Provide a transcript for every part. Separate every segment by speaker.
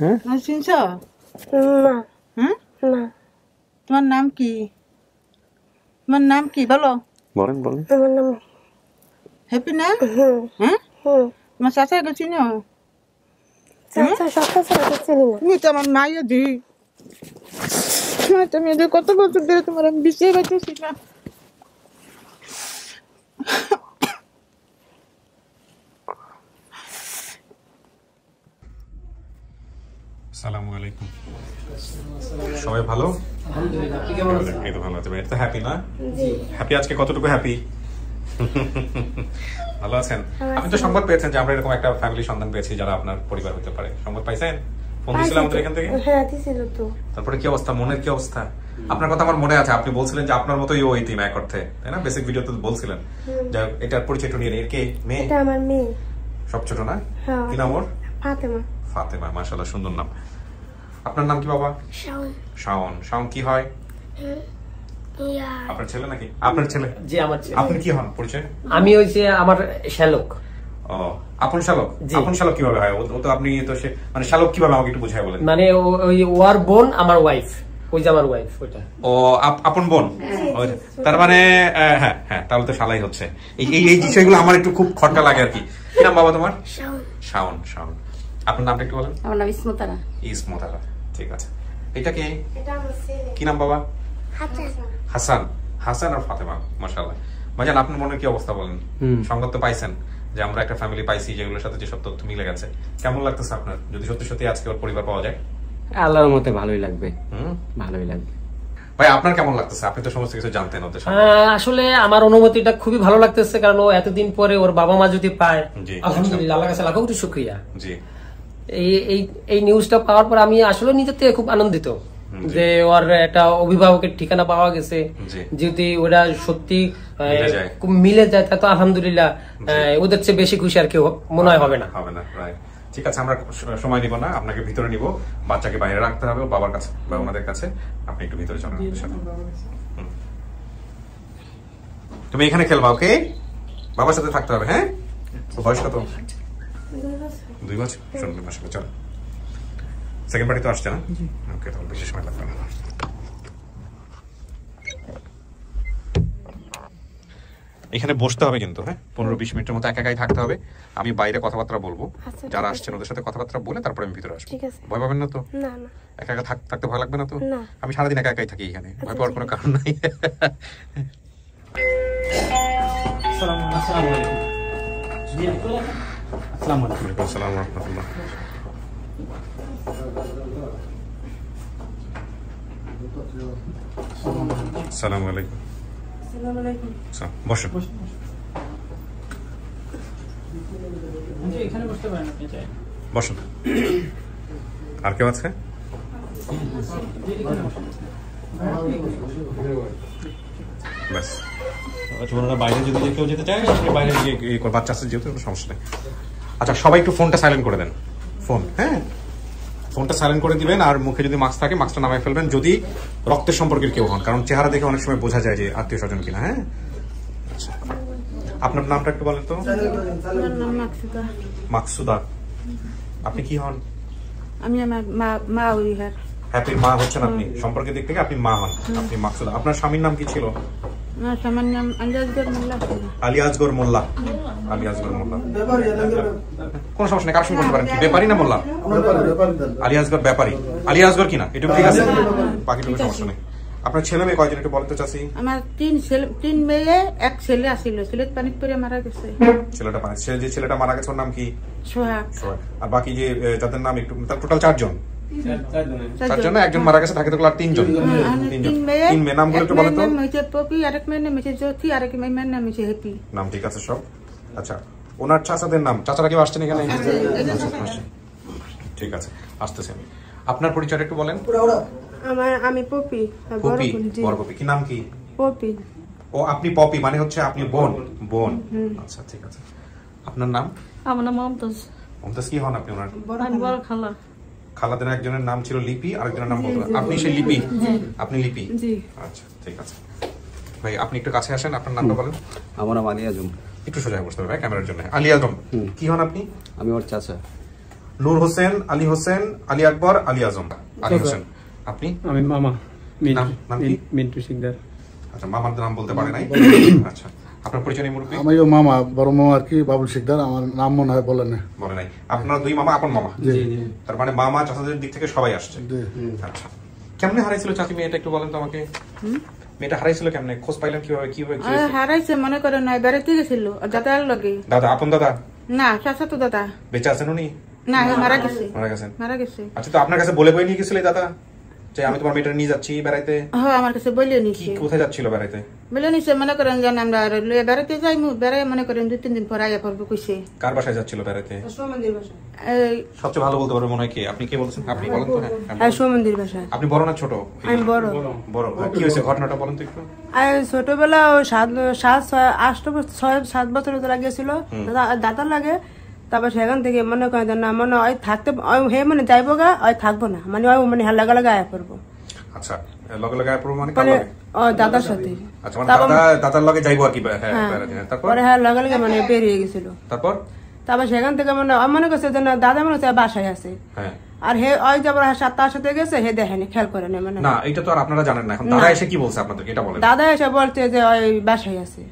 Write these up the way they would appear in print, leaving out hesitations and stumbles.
Speaker 1: হ্যাঁ
Speaker 2: চিনছ
Speaker 3: না
Speaker 2: হ্যাঁ
Speaker 3: না
Speaker 2: তোমার নাম কি তোমার নাম কি বলো
Speaker 1: বলেন বলেন
Speaker 3: আমার নাম
Speaker 2: হ্যাপি না
Speaker 3: হুম
Speaker 2: হ্যাঁ
Speaker 3: হুম
Speaker 2: তোমার চাচাকে চিনো
Speaker 3: চাচা সকাল সকাল চিনি না
Speaker 2: তুমি তো আমার মাইয়া দি তুমি এদের কত বছর ধরে তোমার আমি বিষয় পাইতেছি না
Speaker 1: আসসালামু আলাইকুম সবাই ভালো
Speaker 4: আলহামদুলিল্লাহ আপনি কেমন আছেন?
Speaker 1: এই তো ভালো আছে এটা হ্যাপি না
Speaker 3: জি
Speaker 1: হ্যাপি আজকে কতটুকু হ্যাপি ভালো আছেন আপনি তো সংবাদ পেয়েছেন যে আমরা এরকম একটা ফ্যামিলি সন্ধান পেয়েছি যারা আপনার পরিবার হতে পারে সংবাদ পাইছেন ফোন দিয়েছিল আমাদের এখান থেকে
Speaker 3: হ্যাঁ দিছিল তো
Speaker 1: তারপরে কি অবস্থা মনের কি অবস্থা আপনার কথা আমার মনে আছে আপনি বলছিলেন যে আপনার মতোই ও ইতিম এক অর্থে তাই না বেসিক ভিডিওতে বলছিলেন যে এটার পরিচয় একটু নিয়ে এর কে মেয়ে
Speaker 3: এটা আমার মেয়ে
Speaker 1: সব ছোট না
Speaker 3: হ্যাঁ
Speaker 1: কি নাম ওর
Speaker 3: ফাতেমা
Speaker 1: ফাতেমা মাশাআল্লাহ সুন্দর নাম আপনার নাম কি বাবা
Speaker 3: শাওন
Speaker 1: শাওন শাওন কি হয়
Speaker 3: ইয়া
Speaker 1: আপনার ছেলে নাকি আপনার ছেলে
Speaker 4: জি আমার ছেলে।
Speaker 1: আপনি কি হন পরিচয়
Speaker 4: আমি হইছে আমার শ্যালক
Speaker 1: ও আপন শালক
Speaker 4: জি।
Speaker 1: আপন শালক কিভাবে হয় ও তো আপনি তো সে মানে শালক কিভাবে আমাকে একটু বুঝায় বলেন
Speaker 4: মানে ওই ওয়ার বোন আমার ওয়াইফ ওই যে আমার ওয়াইফ ওইটা
Speaker 1: ও আপন বোন ওই, তার মানে হ্যাঁ হ্যাঁ তাহলে তো শালাই হচ্ছে এই এই এই বিষয়গুলো আমার একটু খুব খটকা লাগে আর কি কি নাম বাবা তোমার
Speaker 3: শাওন
Speaker 1: শাওন শাওন আপনার নামটা একটু বলেন
Speaker 2: আমার নাম ইসমতারা
Speaker 1: ইসমতারা ঠিক আছে এটা কি
Speaker 3: এটা আমার ছেলে
Speaker 1: কি নাম বাবা
Speaker 3: হাসান
Speaker 1: হাসান হাসান আর ফাতেমা মাশাআল্লাহ ভাইজান আপনার মনের কি অবস্থা বলেন সংবাদ তো পাইছেন যে আমরা একটা ফ্যামিলি পাইছি যেগুলোর সাথে যেসব তথ্য মিলে গেছে কেমন লাগতেছে আপনার যদি সত্যি সত্যি আজকে ওর পরিবার পাওয়া যায়
Speaker 5: আল্লাহর মতে ভালোই লাগবে
Speaker 1: হুম
Speaker 5: ভালোই লাগবে
Speaker 1: ভাই আপনার কেমন লাগতেছে আপনি তো সমস্ত কিছু জানতেন ওদের সাথে
Speaker 4: আসলে আমার অনুমতিটা খুবই ভালো লাগতেছে কারণ ও এতদিন পরে ওর বাবা মা যদি পায়
Speaker 1: জি।
Speaker 4: আলহামদুলিল্লাহ আল্লাহর কাছে লাখো কোটি শুকরিয়া
Speaker 1: জি
Speaker 4: এই এই এই নিউজটা পাওয়ার পর আমি আসলে নিজের থেকে খুব আনন্দিত যে ওর একটা অভিভাবকের ঠিকানা পাওয়া গেছে
Speaker 1: জি।
Speaker 4: যদি ওরা সত্যি
Speaker 1: মিলে যায়।
Speaker 4: মিলে যায় তা তো আলহামদুলিল্লাহ ওদের চেয়ে বেশি খুশি আর কেউ মনে হয় হবে না
Speaker 1: হবে না রাইট ঠিক আছে আমরা সময় নিব না আপনাকে ভিতরে নিব বাচ্চাকে বাইরে রাখতে হবে ওর বাবার কাছে বা ওনাদের কাছে আপনি একটু ভিতরে চলেন আমাদের সাথে হুম। তুমি এখানে খেলবা ওকে বাবার সাথে থাকতে হবে হ্যাঁ ওর বয়স কত 2 বছর শুনুন মাসে চলো সেকেন্ড পার্টি তো আসছে না ওকে তাহলে বেশি সময় লাগবে না এখানে বসতে হবে কিন্তু হ্যাঁ 15-20 মিনিটের মতো একা একাই থাকতে হবে আমি বাইরে কথাবার্তা বলবো
Speaker 3: আচ্ছা,
Speaker 1: যারা
Speaker 3: ঠিক
Speaker 1: আসছেন ওদের সাথে কথাবার্তা বলে তারপরে আমি ভিতরে আসবো
Speaker 3: ঠিক আছে।
Speaker 1: ভয় পাবেন না তো
Speaker 3: না না
Speaker 1: একা একা থাকতে ভয় লাগবে না তো
Speaker 3: না।
Speaker 1: আমি সারাদিন একা একাই থাকি এখানে ভয় পাওয়ার কোনো কারণ নাই ওয়ালাইকুম আসসালাম ওয়া রাহমাতুল্লাহ আসসালামু আলাইকুম বসুন
Speaker 4: এখানে বসতে পারেন আপনি চাই
Speaker 1: বসুন আর কেউ আছে ব্যাস আচ্ছা ওনারা বাইরে যদি কেউ যেতে চায় আপনি বাইরে গিয়ে বাচ্চা আছে যেহেতু কোনো সমস্যা নেই আচ্ছা সবাই একটু ফোনটা সাইলেন্ট করে দেন ফোন হ্যাঁ ফোনটা সাইলেন্ট করে দিবেন আর মুখে যদি মাস্ক থাকে মাস্কটা নামায় ফেলবেন যদি রক্তের সম্পর্কের কেউ হন কারণ চেহারা দেখে অনেক সময় বোঝা যায় যে আত্মীয় স্বজন কিনা হ্যাঁ আচ্ছা আপনার নামটা একটু বলেন তো
Speaker 2: আমার নাম মাকসুদা
Speaker 1: মাকসুদা আপনি কি হন
Speaker 2: আমি আমার মা ওই হ্যাঁ
Speaker 1: হ্যাপির মা হচ্ছেন আপনি সম্পর্কের দিক থেকে আপনি মা হন আপনি মাকসুদা আপনার স্বামীর নাম কি ছিল
Speaker 2: আমার স্বামীর নাম আন্দাজগর মোল্লা
Speaker 1: আলী আজগর মোল্লা আলী আজগর মোল্লা কোন সমস্যা নেই কার সঙ্গে করতে পারেন কি ব্যাপারী না মোল্লা আলী আজগর ব্যাপারী আলী আজগর কিনা এটুকু ঠিক আছে বাকিটুকু সমস্যা নেই আপনার ছেলে মেয়ে কয়জন একটু বলতে চাচ্ছি
Speaker 2: আমার তিন মেয়ে এক ছেলে আসিল ছেলে পানিত পরে মারা গেছে
Speaker 1: ছেলেটা মানে যে ছেলেটা মারা গেছে ওর নাম কি
Speaker 2: সোহাগ
Speaker 1: সোহাগ। আর বাকি যে যাদের নাম একটু টোটাল 4 জন
Speaker 2: চারজন।
Speaker 1: একজন মারা গেছে থাকে তো আর 3 জন
Speaker 2: তিন মেয়ে
Speaker 1: তিন মেয়ে নামগুলো একটু বলেন তো
Speaker 2: নাম হয়েছে পপি আরেক মেয়ের নাম হয়েছে জ্যোতি আরেক মেয়ের নাম হয়েছে হ্যাপি
Speaker 1: নাম ঠিক আছে সব আচ্ছা ওনার চাচাদের নাম চাচারা কেউ আসছেন এখানে আসছেন। ঠিক আছে আসতেছেন আপনার পরিচয় একটু বলেন
Speaker 3: আমি পপি
Speaker 1: পপি বড় পপি কি নাম কি
Speaker 3: পপি
Speaker 1: ও আপনি পপি মানে হচ্ছে আপনি বোন বোন আচ্ছা ঠিক আছে আপনার নাম
Speaker 6: আমার নাম মমতাজ
Speaker 1: মমতাজ কি হন আপনি ওনার
Speaker 6: আমি বড় খালা
Speaker 1: খালাদের একজনের নাম ছিল লিপি আরেকজনের নাম বলতো আপনি সেই লিপি আপনি লিপি আচ্ছা ঠিক আছে ভাই আপনি একটু কাছে আসেন আপনার নামটা বলেন
Speaker 5: আমার নাম আলী আজম
Speaker 1: একটু সোজা বসতে হবে ক্যামেরার জন্য আলী আজম কি হন আপনি
Speaker 5: আমি ওর চাচা
Speaker 1: নূর হোসেন, আলী হোসেন, আলী আকবর, আলী আজম, আলী হোসেন। আপনি?
Speaker 7: আমি মামা
Speaker 1: নাম কি?
Speaker 7: মিন্টু সিকদার।
Speaker 1: আচ্ছা, মামার নাম বলতে পারে নাই। আচ্ছা, আপনার পরিচয় নেই মুরব্বী?
Speaker 8: আমিও মামা, বড় মামা আর কি, বাবুল শিকদার। আমার নাম মনে হয় বলেন না।
Speaker 1: বলে নাই। আপনারা দুই মামা, আপন মামা? তার মানে মামা চাচাদের দিক থেকে সবাই আসছে। আচ্ছা, কেমনে হারাইছিল চাচি মেয়েটা একটু বলেন তো আমাকে। মেয়েটা হারাইছিল কেমনে, খোঁজ পাইলেন কিভাবে?
Speaker 2: হারাইছে মনে করেন নাই, বেড়াতে গেছিল দাদার লগে।
Speaker 1: দাদা? আপন দাদা
Speaker 2: না, চাচা তো দাদা।
Speaker 1: বেঁচে আছেন উনি?
Speaker 2: না, মারা গেছে।
Speaker 1: মারা গেছে। আচ্ছা, তো আপনার কাছে বলে বই নিয়ে গেছিল দাদা যে আমি তোমার মেয়েটা নিয়ে যাচ্ছি বেড়াইতে?
Speaker 2: হ্যাঁ, আমার কাছে বলে নিছে।
Speaker 1: কোথায় যাচ্ছিল বেড়াইতে?
Speaker 2: বলে নিছে মনে করেন যে আমরা বেড়াতে যাই, বেড়াই মনে করেন 2-3 দিন পরে আয়া পড়বো কইছে।
Speaker 1: কার বাসায় যাচ্ছিল বেড়াইতে? সবচেয়ে ভালো বলতে পারবে মনে হয় কে? আপনি কে বলছেন? আপনি বলেন তো। হ্যাঁ,
Speaker 9: সুমন্দির বাসায়।
Speaker 1: আপনি বড় না ছোট?
Speaker 9: আমি বড়।
Speaker 1: বড়। কি হয়েছে ঘটনাটা বলেন তো একটু।
Speaker 9: ছোটবেলা 7 বছর লাগেছিল দাদার লাগে। তারপর সেখান থেকে মনে করেন না মনে হয় থাকতে হে মানে যাইবো গা, থাকবো না, মানে মানে লাগা লাগা আয়া পড়বো।
Speaker 1: আচ্ছা, লগে লগে আয়া পড়বো মানে
Speaker 9: দাদার সাথে।
Speaker 1: আচ্ছা, মানে দাদার লগে যাইবো আর কি।
Speaker 9: তারপরে হ্যাঁ লগে লগে মানে বেরিয়ে গেছিল। তারপর সেখান থেকে মনে করছে যে না দাদা মনে হচ্ছে বাসায় আছে। আর হে ওই যাবার তার সাথে গেছে, হে দেখেনি, খেয়াল করে না। মানে
Speaker 1: না, এটা তো আর আপনারা জানেন না। এখন দাদা এসে কি বলছে আপনাদেরকে এটা বলেন।
Speaker 9: দাদা এসে বলছে যে ওই বাসায় আছে।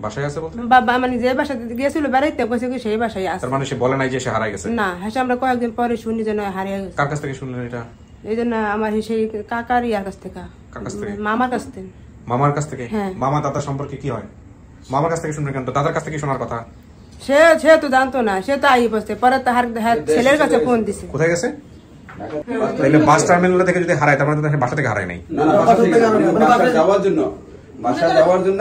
Speaker 1: বাসায় আছে বলতে
Speaker 9: মানে যে বাসায় গেছিল বেড়াইতে কইছে কি সেই বাসায় আছে।
Speaker 1: তার মানে সে বলে নাই যে সে হারাই গেছে?
Speaker 9: না, হ্যাঁ, আমরা কয়েকদিন পরে শুনি যে হারিয়ে গেছে।
Speaker 1: কার কাছ থেকে শুনলেন এটা?
Speaker 9: এই জন্য আমার সেই কাকার ইয়ার কাছ থেকে।
Speaker 1: কার কাছ থেকে?
Speaker 9: মামার কাছ থেকে।
Speaker 1: মামার কাছ থেকে?
Speaker 9: হ্যাঁ।
Speaker 1: মামা দাদা সম্পর্কে কি হয়? মামার কাছ থেকে শুনলেন কেন? দাদার কাছ থেকে শোনার কথা।
Speaker 9: সে তো জানতো না, সে তো আই বসতে পরে তার ছেলের কাছে ফোন দিছে।
Speaker 1: কোথায় গেছে? তাহলে বাস টার্মিনাল থেকে যদি হারায় তার মানে বাসা থেকে হারায় নাই।
Speaker 10: যাওয়ার জন্য বাসা যাওয়ার জন্য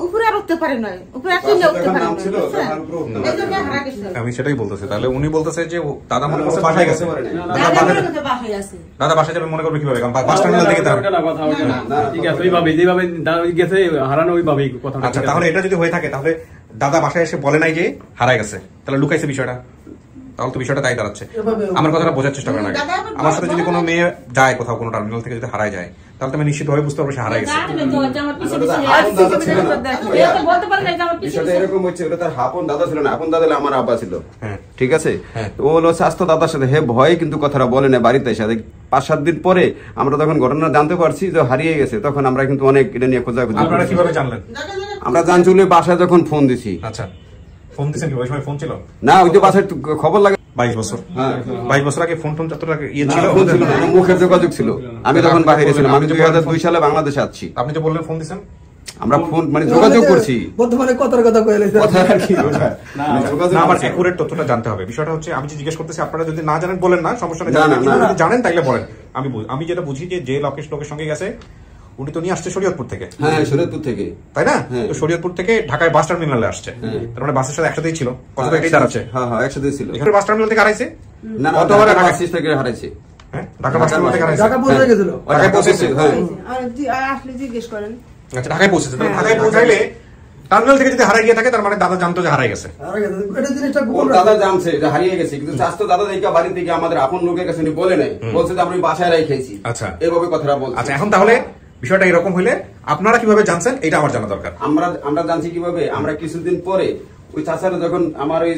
Speaker 2: উপরে আর উঠতে পারে না, উপরে আসলে উঠতে পারে না।
Speaker 1: আমি সেটাই বলতেছি। তাহলে উনি বলতেছে যে দাদা মনে করছে বাসায় গেছে। দাদা বাসায় যাবে মনে করবে কিভাবে? কারণ বাস টার্মিনাল থেকে
Speaker 7: ঠিক আছে, ওইভাবে যেভাবে গেছে হারানো ওইভাবেই কথা।
Speaker 1: আচ্ছা, তাহলে এটা যদি হয়ে থাকে তাহলে দাদা বাসায় এসে বলে নাই যে হারায় গেছে, তাহলে লুকাইছে বিষয়টা। তাহলে তো বিষয়টা তাই দাঁড়াচ্ছে। আমার কথাটা বোঝার চেষ্টা করেন আগে। আমার সাথে যদি কোনো মেয়ে যায় কোথাও, কোনো টার্মিনাল থেকে যদি হারায় যায়, তাহলে আমি নিশ্চিতভাবে বুঝতে পারবো সে হারায় গেছে।
Speaker 10: বিষয়টা এরকম হচ্ছে, ওটা তার আপন দাদা ছিল না, আপন দাদা আমার আব্বা ছিল। ঠিক আছে, ও হলো স্বাস্থ্য দাদার সাথে হে ভয়ে কিন্তু কথাটা বলে না বাড়িতে এসে। 5-7 দিন পরে আমরা তখন ঘটনা জানতে পারছি যে হারিয়ে গেছে, তখন আমরা কিন্তু অনেক এটা নিয়ে খোঁজাখুঁজি।
Speaker 1: আপনারা কিভাবে জানলেন?
Speaker 10: আমরা জানছি বাসায় যখন ফোন দিছি।
Speaker 1: আচ্ছা, ফোন দিছেন কি? ওই সময় ফোন ছিল
Speaker 10: না, ওই যে বাসায় খবর লাগে।
Speaker 1: 22 বছর। 22 বছর আগে ফোন যতটা ইয়ে ছিল,
Speaker 10: মুখের যোগাযোগ ছিল। আমি তখন বাইরে ছিলাম, আমি 2002 সালে বাংলাদেশে আসছি।
Speaker 1: আপনি যে বললেন ফোন দিছেন,
Speaker 10: আমরা ফোন মানে যোগাযোগ করছি।
Speaker 11: বর্তমানে কথার কথা কইলে
Speaker 10: কথা আর কি
Speaker 1: না, আমার একুরেট তথ্যটা জানতে হবে। বিষয়টা হচ্ছে আমি যে জিজ্ঞেস করতেছি, আপনারা যদি না জানেন বলেন না, সমস্যা নেই। যদি জানেন তাইলে বলেন। আমি যেটা বুঝি যে লোকের সঙ্গে গেছে উনি তো নিয়ে আসছে শরীয়তপুর থেকে।
Speaker 10: হ্যাঁ, শরীয়তপুর থেকে,
Speaker 1: তাই না? তো শরীয়তপুর থেকে ঢাকায় বাস টার্মিনালে আসছে, তার মানে বাসের সাথে একসাথেই ছিল। কতটা এটাই দাঁড়াচ্ছে?
Speaker 10: হ্যাঁ হ্যাঁ, একসাথেই ছিল।
Speaker 1: এখানে বাস টার্মিনাল থেকে হারাইছে
Speaker 10: না, কতবার ঢাকা বাস থেকে হারাইছে।
Speaker 1: হ্যাঁ, ঢাকা বাস টার্মিনাল থেকে হারাইছে।
Speaker 11: ঢাকা পৌঁছে গেছিল।
Speaker 1: ঢাকায় পৌঁছেছে। হ্যাঁ,
Speaker 9: আসলে জিজ্ঞেস করেন।
Speaker 1: আচ্ছা, ঢাকায় পৌঁছেছে। ঢাকায় পৌঁছাইলে টার্মিনাল থেকে যদি হারিয়ে গিয়ে থাকে তার মানে দাদা জানতো যে হারিয়ে গেছে।
Speaker 10: দাদা জানছে যে হারিয়ে গেছে, কিন্তু স্বাস্থ্য দাদা দেখে বাড়ি থেকে আমাদের আপন লোকের কাছে বলে নাই, বলছে যে আমি বাসায় রেখেছি।
Speaker 1: আচ্ছা,
Speaker 10: এইভাবে কথাটা বলছে।
Speaker 1: আচ্ছা, এখন তাহলে বিষয়টা এরকম হইলে আপনারা কিভাবে জানছেন এটা আমার জানা দরকার।
Speaker 10: আমরা জানছি কিভাবে? আমরা কিছুদিন পরে ওই চাচারা যখন আমার ওই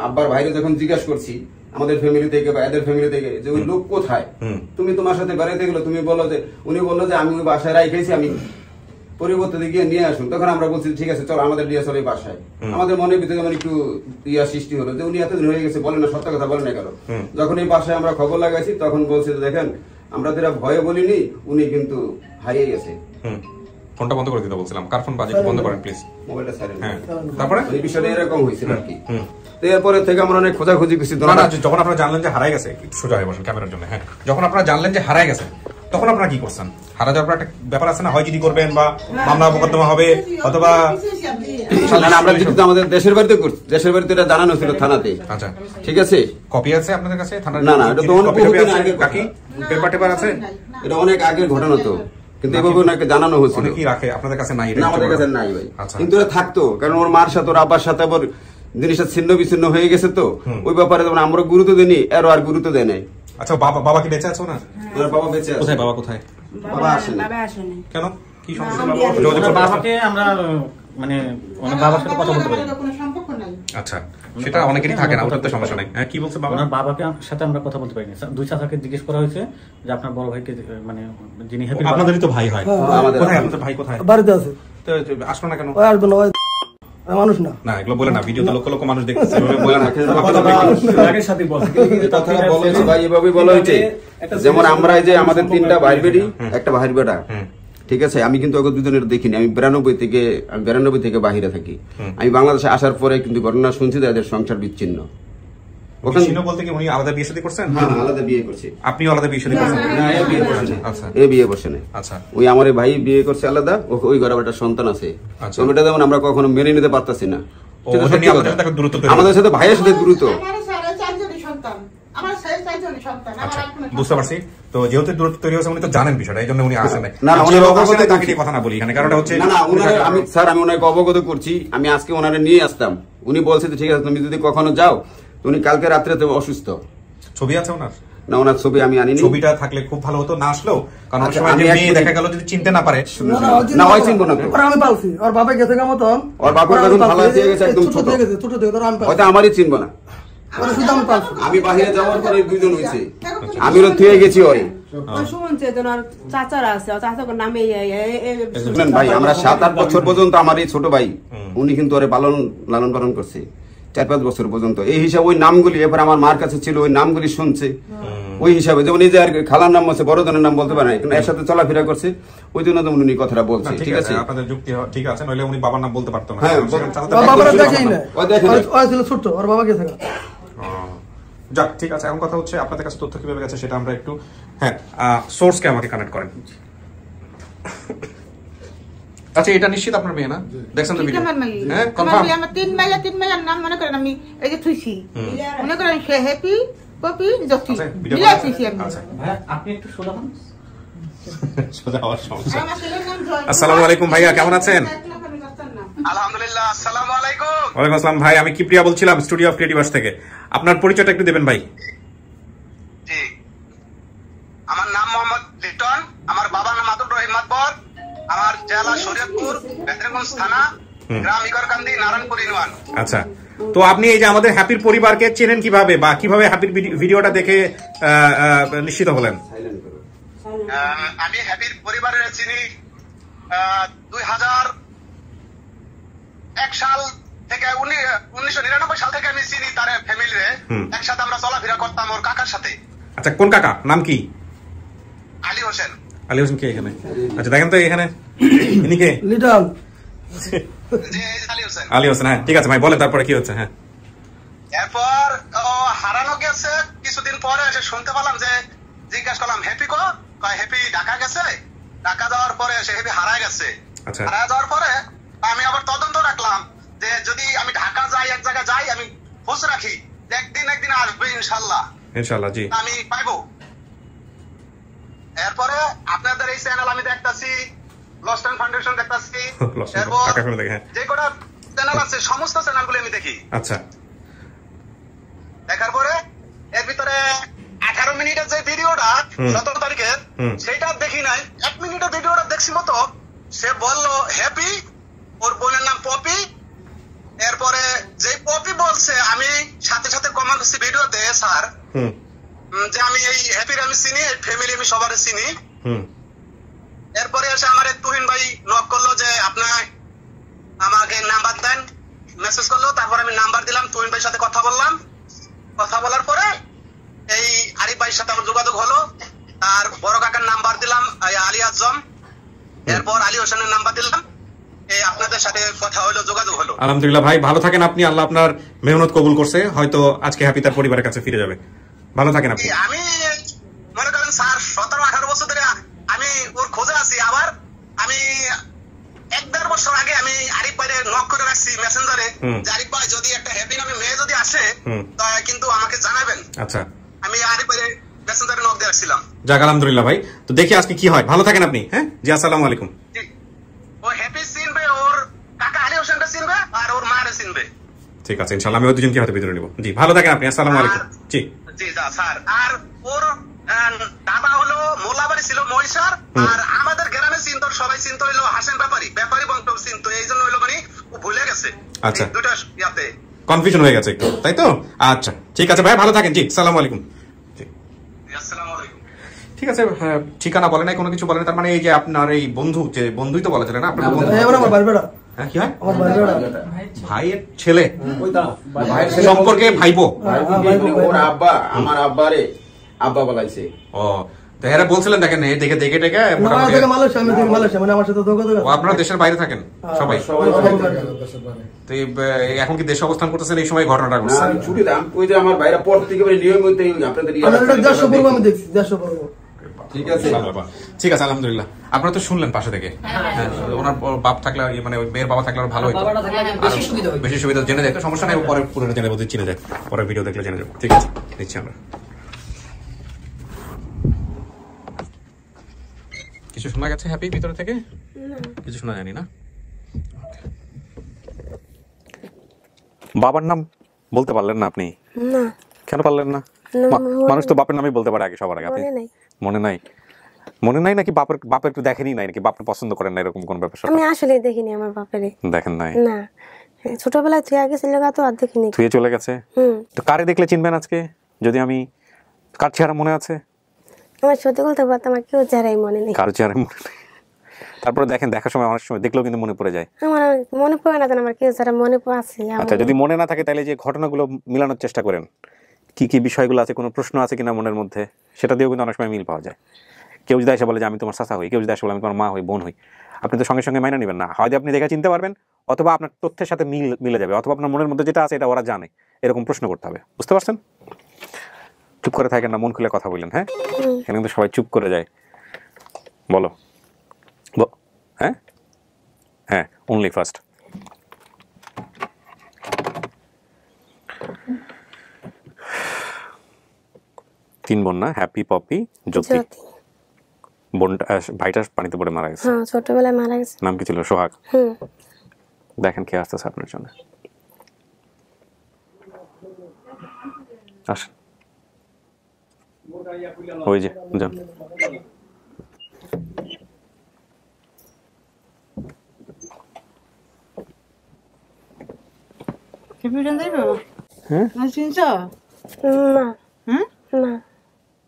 Speaker 10: আব্বার ভাইরে যখন জিজ্ঞাসা করছি আমাদের ফ্যামিলি থেকে বা এদের ফ্যামিলি থেকে যে ওই লোক কোথায়, তুমি তোমার সাথে বেড়াইতে গেলো, তুমি বলো যে উনি বললো যে আমি ওই বাসায় রেখেছি, আমি পরিবর্তে গিয়ে নিয়ে আসুন। তখন আমরা বলছি ঠিক আছে চল আমাদের নিয়ে চলে বাসায়। আমাদের মনের ভিতরে মানে একটু ইয়া সৃষ্টি হলো যে উনি এতদিন হয়ে গেছে, বলেন না, সত্য কথা বলেন না কেন। যখন এই বাসায় আমরা খবর লাগাইছি তখন বলছে দেখেন আমরা যেটা ভয়ে বলিনি, উনি কিন্তু হারিয়ে গেছে।
Speaker 1: ফোনটা বন্ধ করে দিতে বলছিলাম। কার ফোন বাজে? বন্ধ করেন প্লিজ,
Speaker 10: মোবাইলটা সাইলেন্ট।
Speaker 1: হ্যাঁ, তারপরে
Speaker 10: এই বিষয়টা এরকম হয়েছিল আর কি। এরপরে থেকে আমরা অনেক খোঁজাখুঁজি করছি।
Speaker 1: যখন আপনারা জানলেন যে হারাই গেছে, একটু সোজা হয়ে বসেন ক্যামেরার জন্য। হ্যাঁ, যখন আপনারা জানলেন যে হারাই গেছে তখন আপনারা কি করছেন? হারা যাওয়ার একটা ব্যাপার আছে না, হয় জিডি করবেন বা মামলা মোকদ্দমা হবে, অথবা
Speaker 10: আমরা যেহেতু আমাদের দেশের বাড়িতে করছি, দেশের বাড়িতে এটা জানানো ছিল থানাতে।
Speaker 1: আচ্ছা,
Speaker 10: ঠিক আছে,
Speaker 1: কপি আছে আপনাদের কাছে থানার?
Speaker 10: না না, এটা তো অনেক
Speaker 1: কাকি পেপার টেপার আছে,
Speaker 10: এটা অনেক আগের ঘটনা তো, কিন্তু এভাবে ওনাকে জানানো হয়েছিল।
Speaker 1: কি রাখে আপনাদের কাছে? নাই,
Speaker 10: আমাদের কাছে নাই ভাই। কিন্তু এটা থাকতো, কারণ ওর মার সাথে ওর আব্বার সাথে আবার জিনিসটা ছিন্ন বিচ্ছিন্ন হয়ে গেছে, তো ওই ব্যাপারে আমরা গুরুত্ব দিইনি, এরও আর গুরুত্ব দেয় নাই।
Speaker 1: আচ্ছা, বাবা কি বেঁচে আছে না?
Speaker 10: বাবা বেঁচে আছে।
Speaker 1: কোথায় বাবা? কোথায়?
Speaker 10: বাবা আসেনি।
Speaker 1: কেন? কি সমস্যা? বাবাকে আমরা মানে বাবার সাথে কথা বলতে পারি, আচ্ছা, সেটা অনেকেরই থাকে না, ওটার তো সমস্যা নাই। হ্যাঁ, কি বলছে বাবা?
Speaker 11: ওনার বাবাকে সাথে আমরা কথা বলতে পারিনি। দুই চাচাকে জিজ্ঞেস করা হয়েছে যে আপনার বড় ভাইকে, মানে যিনি হ্যাপি,
Speaker 1: আপনাদেরই তো ভাই হয়। কোথায় আপনাদের ভাই? কোথায়?
Speaker 12: বাড়িতে আছে।
Speaker 1: তো আসলো না কেন?
Speaker 12: ওই আসবে না, ওই মানুষ না।
Speaker 1: না, এগুলো বলে না, ভিডিওতে লক্ষ লক্ষ মানুষ দেখতেছে, বলে না।
Speaker 7: আগের সাথে বলছে
Speaker 10: কথাটা বলেছে ভাই, এভাবেই বলা হয়েছে। যেমন আমরা এই যে আমাদের 3টা ভাইয়ের বেটি, একটা ভাইয়ের বেটা, ঠিক আছে। আমি কিন্তু ওকে দুজনের দেখিনি। আমি 92 থেকে বাহিরে থাকি। আমি বাংলাদেশে আসার পরে কিন্তু ঘটনা শুনছি যে এদের সংসার বিচ্ছিন্ন।
Speaker 1: বিচ্ছিন্ন বলতে কি উনি আলাদা বিয়ে শাদী করছেন?
Speaker 10: হ্যাঁ, আলাদা বিয়ে করছে।
Speaker 1: আপনি আলাদা বিয়ে শাদী করছেন?
Speaker 10: না, এ বিয়ে করছে না।
Speaker 1: আচ্ছা,
Speaker 10: এ বিয়ে করছে না।
Speaker 1: আচ্ছা,
Speaker 10: ওই আমার ভাই বিয়ে করছে আলাদা, ওই ঘরে একটা সন্তান আছে।
Speaker 1: আচ্ছা,
Speaker 10: ওটা যেমন আমরা কখনো মেনে নিতে পারতাছি না।
Speaker 1: আমাদের
Speaker 10: সাথে ভাইয়ের সাথে দ্রুত।
Speaker 1: বুঝতে পারছি। তো যেহেতু দূরত্ব তৈরি হয়েছে, উনি তো জানেন বিষয়টা, এই জন্য উনি আসেন নাই।
Speaker 10: না, উনি অবগত
Speaker 1: তাকে কথা না বলি এখানে, কারণটা হচ্ছে
Speaker 10: আমি স্যার, আমি ওনাকে অবগত করছি। আমি আজকে ওনারে নিয়ে আসতাম, উনি বলছে ঠিক আছে তুমি যদি কখনো যাও। উনি কালকে রাত্রে অসুস্থ।
Speaker 1: ছবি আছে ওনার?
Speaker 10: না, ওনার ছবি আমি আনিনি।
Speaker 1: ছবিটা থাকলে খুব ভালো হতো, না আসলেও, কারণ অনেক সময় মেয়ে দেখা গেল যদি চিনতে না পারে।
Speaker 10: না, ওই চিনবো না।
Speaker 12: আমি পালছি, ওর বাবা গেছে মতন,
Speaker 10: ওর বাবা যখন ভালো হয়ে গেছে একদম ছোট
Speaker 12: থেকে ধর, আমি
Speaker 10: হয়তো আমারই চিনবো না। আমি বাহিরে যাওয়ার পরে 2 জন হয়েছে, আমি ওর থুয়ে গেছি। ওই
Speaker 9: চাচারা আছে, চাচার নামে
Speaker 10: ভাই, আমরা 7-8 বছর পর্যন্ত আমার এই ছোট ভাই, উনি কিন্তু ওরে লালন পালন করছে 4-5 বছর পর্যন্ত। এই হিসাবে ওই নামগুলি এবার আমার মার কাছে ছিল, ওই নামগুলি শুনছে। ওই হিসাবে যেমন এই যে আর খালার নাম আছে, বড়জনের নাম বলতে পারে না, কিন্তু এর সাথে চলাফেরা করছে, ওই জন্য তো উনি কথাটা বলছে। ঠিক আছে,
Speaker 1: আপনাদের যুক্তি ঠিক আছে, নইলে উনি বাবার নাম বলতে পারতো না।
Speaker 10: হ্যাঁ,
Speaker 12: ছোট, ওর বাবা গেছে।
Speaker 1: যাক, ঠিক আছে। এখন কথা হচ্ছে আপনাদের কাছে তথ্য কিভাবে গেছে সেটা আমরা একটু, হ্যাঁ, সোর্সকে আমাকে কানেক্ট করেন। আচ্ছা, এটা নিশ্চিত আপনার মেয়ে না? দেখছেন তো ভিডিও? হ্যাঁ, কনফার্ম।
Speaker 2: আমার 3 মাইয়ার নাম মনে করেন আমি এই যে থুইছি, মনে করেন সে হ্যাপি পপি জ্যোতি মিলাইছি আমি।
Speaker 1: আচ্ছা
Speaker 11: ভাই, আপনি একটু সোজা হন।
Speaker 1: সোজা হওয়ার সমস্যা। আসসালামু আলাইকুম ভাইয়া, কেমন আছেন?
Speaker 13: আলহামদুলিল্লাহ। আসসালামু আলাইকুম।
Speaker 1: ওয়ালাইকুম আসসালাম ভাই, আমি কিপ্রিয়া বলছিলাম, স্টুডিও অফ ক্রিয়েটিভার্স থেকে। আপনার পরিচয়টা একটু দেবেন ভাই।
Speaker 13: জি, আমার নাম মোহাম্মদ লিটন, আমার বাবার নাম আব্দুর রহিম মাতবর, আমার জেলা শরীয়তপুর, বেদরগঞ্জ থানা, গ্রাম ইগরকান্দি, নারায়ণপুর ইউনিয়ন।
Speaker 1: আচ্ছা, তো আপনি এই যে আমাদের হ্যাপির পরিবারকে চেনেন কিভাবে, বা কিভাবে হ্যাপির ভিডিওটা দেখে নিশ্চিত হলেন?
Speaker 13: আমি হ্যাপির পরিবারের চিনি 2001 সাল থেকে, 1999 সাল থেকে আমি চিনি তার ফ্যামিলিরে। একসাথে আমরা চলাফেরা করতাম ওর কাকার সাথে।
Speaker 1: আচ্ছা, কোন কাকা? নাম কি?
Speaker 13: আলী হোসেন।
Speaker 1: আলী হোসেন কে এখানে? আচ্ছা, দেখেন তো এখানে ইনি কে?
Speaker 12: লিটল।
Speaker 13: জি, আলী হোসেন।
Speaker 1: আলী হোসেন, হ্যাঁ, ঠিক আছে ভাই, বলেন তারপরে কি হচ্ছে। হ্যাঁ,
Speaker 13: এরপর হারানো গেছে। কিছুদিন পরে এসে শুনতে পেলাম যে, জিজ্ঞাসা করলাম হ্যাপি হ্যাপি ঢাকা গেছে। ঢাকা যাওয়ার পরে সে হ্যাপি হারায় গেছে। হারায় যাওয়ার পরে আমি আবার তদন্ত রাখলাম যে যদি আমি ঢাকা যাই, এক জায়গায় যাই, আমি খোঁজ রাখি একদিন আসবে ইনশাল্লাহ।
Speaker 1: ইনশাল্লাহ, জি,
Speaker 13: আমি পাইবো। এরপরে আপনাদের এই চ্যানেল আমি দেখতাছি, লস্ট এন্ড ফাউন্ডেশন দেখতাছি, যে কটা চ্যানেল আছে সমস্ত চ্যানেলগুলো আমি দেখি।
Speaker 1: আচ্ছা,
Speaker 13: দেখার পরে এর ভিতরে 18 মিনিটের যে ভিডিওটা 17 তারিখের, সেটা দেখি নাই। 1 মিনিটের ভিডিওটা দেখছি মতো। সে বললো হ্যাপি, ওর বোনের নাম পপি। এরপরে যে পপি বলছে, আমি সাথে সাথে কমেন্ট করছি ভিডিওতে, স্যার যে আমি এই হ্যাপির আমি চিনি, এই ফ্যামিলি আমি সবার চিনি। এরপরে এসে আমার তুহিন ভাই নক করলো যে আপনার আমাকে নাম্বার দেন, মেসেজ করলো। তারপর আমি নাম্বার দিলাম, তুহিন ভাইয়ের সাথে কথা বললাম। কথা বলার পরে এই আরিফ ভাইয়ের সাথে আমার যোগাযোগ হলো। তার বড় কাকার নাম্বার দিলাম, আলী আজম। এরপর আলী হোসেনের নাম্বার দিলাম। আপনাদের সাথে কথা হলো, যোগাযোগ হলো।
Speaker 1: আলহামদুলিল্লাহ ভাই, ভালো থাকেন আপনি। আল্লাহ আপনার মেহনত কবুল করছে, হয়তো আজকে হ্যাপি তার পরিবারের কাছে ফিরে যাবে। ভালো থাকেন আপনি।
Speaker 13: আমি মনে করেন স্যার 17-18 বছর ধরে আমি ওর খোঁজে আছি। আবার আমি 1-1.5 বছর আগে আমি আরিফ ভাইরে নক করে রাখছি মেসেঞ্জারে যে আরিফ ভাই যদি একটা হ্যাপি নামে মেয়ে যদি আসে তাহলে কিন্তু আমাকে জানাবেন।
Speaker 1: আচ্ছা,
Speaker 13: আমি আরিফ ভাইরে মেসেঞ্জারে নক দিয়ে রাখছিলাম।
Speaker 1: যাক, আলহামদুলিল্লাহ ভাই। তো দেখি আজকে কি হয়। ভালো থাকেন আপনি। হ্যাঁ জি, আসসালামু আলাইকুম।
Speaker 13: ও হ্যাপি চিনবে, ওর কাকা আলী হোসেনটা চিনবে, আর ওর মায়ের চিনবে।
Speaker 1: ঠিক আছে, ইনশাআল্লাহ আমি ওই দুজনকে হয়তো ভিতরে নিব। জি, ভালো থাকেন আপনি। আসসালামু আলাইকুম। জি
Speaker 13: জি স্যার। আর ওর দাদা হলো মোল্লাবাড়ি ছিল মহিষার, আর আমাদের গ্রামে চিন্ত সবাই চিন্ত হইলো হাসেন ব্যাপারী বংশ চিন্ত, এই জন্য হইলো মানে ও ভুলে গেছে।
Speaker 1: আচ্ছা,
Speaker 13: দুটো ইয়াতে
Speaker 1: কনফিউশন হয়ে গেছে একটু, তাই তো? আচ্ছা ঠিক আছে ভাই, ভালো থাকেন। জি, আসসালামু আলাইকুম। ঠিক আছে, ঠিকানা বলে নাই, কোনো কিছু বলে নাই, তার মানে এই যে আপনার এই বন্ধু, যে বন্ধুই তো বলেছিলেন না আপনার বন্ধু, কি হয় ভাইয়ের ছেলে সম্পর্কে ভাইবো,
Speaker 10: ওর আব্বা আমার আব্বারে আব্বা বলাইছে।
Speaker 1: ও তো এরা বলছিলেন দেখেন দেখে দেখে দেখে আপনারা দেশের বাইরে থাকেন সবাই, তো এখন কি দেশে অবস্থান করতেছেন এই সময় ঘটনাটা ঘটছে?
Speaker 10: ছুটিতে ওই যে আমার ভাইরা পর থেকে নিয়মিত আপনাদের ঠিক আছে,
Speaker 1: ঠিক আছে, আলহামদুলিল্লাহ। আপনারা তো শুনলেন পাশে থেকে, ওনার বাপ থাকলে মানে মেয়ের বাবা থাকলে ভালো হতো, বেশি সুবিধা জেনে যায়, তো সমস্যা নেই, পরে পুরো জেনে বোধ চিনে যায়, পরে ভিডিও দেখলে জেনে যাবো। ঠিক আছে, নিচ্ছি আমরা। কিছু শোনা গেছে হ্যাপি ভিতরে থেকে? কিছু শোনা যায়নি না? বাবার নাম বলতে পারলেন না আপনি?
Speaker 3: না।
Speaker 1: কেন পারলেন না? মানুষ তো বাপের নামই বলতে পারে আগে, সবার আগে। আপনি মনে নাই? মনে নাই নাকি বাপের একটু দেখেনি নাই নাকি বাপকে পছন্দ করেন না, এরকম কোন ব্যাপার?
Speaker 3: আমি আসলে দেখিনি আমার বাপের।
Speaker 1: দেখেন নাই?
Speaker 3: না, ছোটবেলায় তুই আগে ছিল তো আর দেখিনি।
Speaker 1: তুই চলে গেছে? তো কারে দেখলে চিনবেন আজকে? যদি আমি কার চেহারা মনে আছে?
Speaker 3: আমার সত্যি বলতে পারতাম, আমার কেউ চেহারাই মনে নেই।
Speaker 1: কার চেহারা মনে নেই? তারপরে দেখেন, দেখার সময় অনেক সময় দেখলেও কিন্তু মনে পড়ে যায়।
Speaker 3: আমার মনে পড়ে না, আমার কেউ চেহারা মনে আছে।
Speaker 1: আচ্ছা, যদি মনে না থাকে তাহলে যে ঘটনাগুলো মিলানোর চেষ্টা করেন, কি কি বিষয়গুলো আছে, কোনো প্রশ্ন আছে কিনা মনের মধ্যে, সেটা দিয়েও কিন্তু অনেক সময় মিল পাওয়া যায়। কেউ যদি এসে বলে যে আমি তোমার চাচা হই, কেউ যদি এসে বলে আমি তোমার মা হই, বোন হই, আপনি তো সঙ্গে সঙ্গে মাইনা নেবেন না। হয়তো আপনি দেখে চিনতে পারবেন, অথবা আপনার তথ্যের সাথে মিলে যাবে, অথবা আপনার মনের মধ্যে যেটা আছে এটা ওরা জানে, এরকম প্রশ্ন করতে হবে। বুঝতে পারছেন? চুপ করে থাকেন না, মন খুলে কথা বললেন। হ্যাঁ, এখানে কিন্তু সবাই চুপ করে যায়। বলো। হ্যাঁ হ্যাঁ, অনলি ফার্স্ট। তিন বোন না? হ্যাপি, পপি, জ্যোতি। বোনটা, ভাইটা পানিতে পড়ে মারা গেছে।
Speaker 3: হ্যাঁ, ছোটবেলায় মারা গেছে।
Speaker 1: নাম কি ছিল? সোহাগ। দেখেন কে আসতেছে আপনার জন্য। আসেন, ওই যে যান।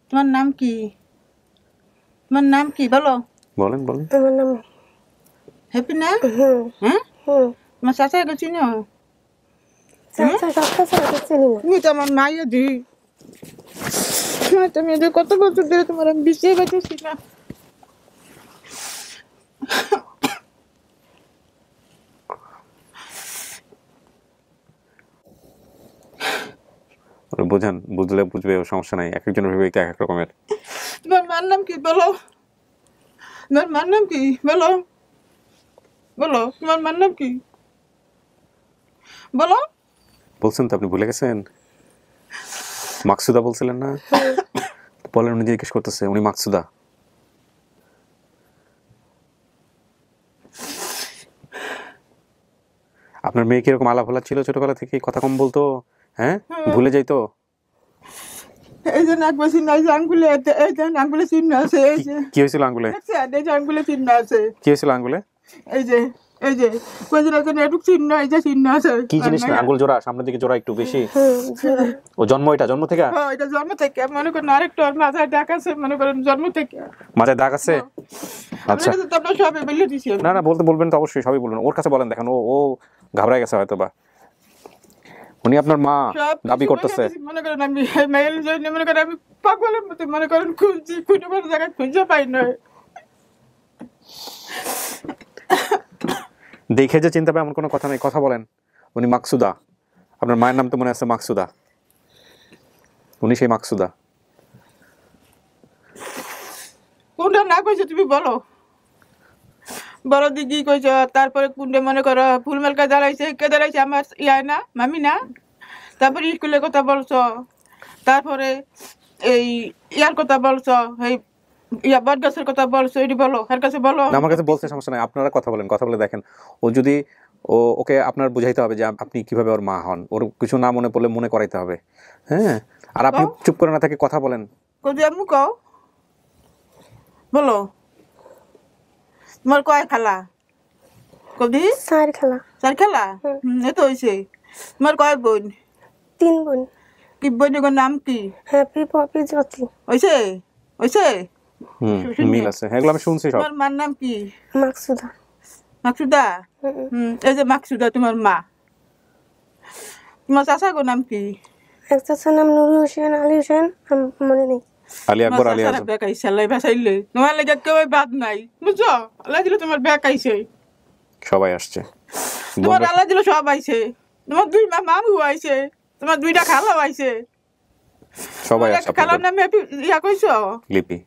Speaker 2: তোমার নাম কি? তোমার নাম কি বলো?
Speaker 1: বলেন বলেন।
Speaker 3: আমার নাম
Speaker 2: হ্যাপি না? তোমার চাচাকে চিনো? তুমি তো আমার মাইয়া দি। তুমি কত বছর ধরে তোমার আমি বিষয় বাঁচেছি না।
Speaker 1: বোঝান, বুঝলে বুঝবে, সমস্যা নাই। এক একজনের ভেবে এক এক রকমের।
Speaker 2: তোমার মার নাম কি বলো? তোমার মার নাম কি বলো? বলো, তোমার মার নাম কি বলো?
Speaker 1: বলছেন তো, আপনি ভুলে গেছেন? মাকসুদা বলছিলেন না? বলেন, উনি জিজ্ঞেস করতেছে, উনি মাকসুদা। আপনার মেয়ে কিরকম আলাভোলা ছিল ছোটবেলা থেকে? কথা কম বলতো? হ্যাঁ, ভুলে যাইতো?
Speaker 2: এই যে নাক বেশি নাই, আঙ্গুলে, এই যে আঙ্গুলে চিহ্ন আছে। এই যে
Speaker 1: কি হয়েছিল আঙ্গুলে?
Speaker 2: এই যে আঙ্গুলে চিহ্ন আছে।
Speaker 1: কি হয়েছিল আঙ্গুলে?
Speaker 2: এই যে চিহ্ন, এই যে চিহ্ন আছে।
Speaker 1: কি জিনিস? না আঙ্গুল জোড়া, সামনের দিকে জোড়া একটু বেশি। ও জন্ম? এটা জন্ম থেকে?
Speaker 2: হ্যাঁ, এটা জন্ম থেকে। মনে করেন আরেকটা মাথায় দাগ আছে, মনে করেন জন্ম থেকে
Speaker 1: মাথায় দাগ আছে। আচ্ছা,
Speaker 2: সবই বলে দিছি।
Speaker 1: না না, বলতে বলবেন তো অবশ্যই, সবই বলবেন। ওর কাছে বলেন, দেখেন ও ঘাবড়ে গেছে হয়তো বা। উনি আপনার মা দাবি করতেছে।
Speaker 2: মনে করেন আমি মেয়ের জন্য মনে করেন আমি পাগলের মতো মনে করেন খুঁজছি, কোনো কোনো জায়গায় খুঁজে পাই না।
Speaker 1: দেখে যে চিন্তা পাই এমন কোনো কথা নেই, কথা বলেন। উনি মাকসুদা, আপনার মায়ের নাম তো মনে আছে মাকসুদা, উনি সেই মাকসুদা।
Speaker 2: কোনটা না কইছো তুমি বলো? বড় দিদি কইছ, তারপরে কোনটা মনে করো ফুলমেলকা দাঁড়াইছে, কে দাঁড়াইছে? আমার ইয়াই না, মামি না? তারপরে স্কুলের কথা বলছো, তারপরে এই ইয়ার কথা বলছো, এই ইয়া বটগাছের কথা বলছো, এটি বলো, এর কাছে বলো।
Speaker 1: আমার কাছে বলতে সমস্যা নাই, আপনারা কথা বলেন। কথা বলে দেখেন, ও যদি ওকে আপনার বুঝাইতে হবে যে আপনি কিভাবে ওর মা হন। ওর কিছু না মনে পড়লে মনে করাইতে হবে। হ্যাঁ, আর আপনি চুপ করে না থাকে কথা বলেন।
Speaker 2: কদি আম্মু কও বলো, তোমার কয় খালা? কদি?
Speaker 3: 4 খালা।
Speaker 2: 4 খালা? এই তো হইছে। তোমার কয় বোন?
Speaker 3: 3 বোন।
Speaker 2: কি বোনের নাম কি?
Speaker 3: হ্যাপি, পপি, জ্যোতি।
Speaker 2: হইছে হইছে
Speaker 1: মিল আছে, এগুলো আমি শুনছি সব।
Speaker 2: তোমার মার নাম কি?
Speaker 3: মাকসুদা।
Speaker 2: মাকসুদা? এই যে মাকসুদা তোমার মা। তোমার চাচা গো নাম কি?
Speaker 3: এক চাচার নাম নুরুল হোসেন, আলী হোসেন, মনে নেই।
Speaker 1: আলী আকবর, আলী আজম।
Speaker 2: বেকাইছে আল্লাহ বাঁচাইলে, তোমার লাগে কেউ বাদ নাই, বুঝছো? আল্লাহ দিলে তোমার বেকাইছে,
Speaker 1: সবাই আসছে,
Speaker 2: তোমার আল্লাহ দিলে সব আইছে, তোমার 2 মামু আইছে, তোমার 2টা খালা আইছে,
Speaker 1: সবাই আসছে।
Speaker 2: খালার নাম ইয়া কইছো?
Speaker 1: লিপি।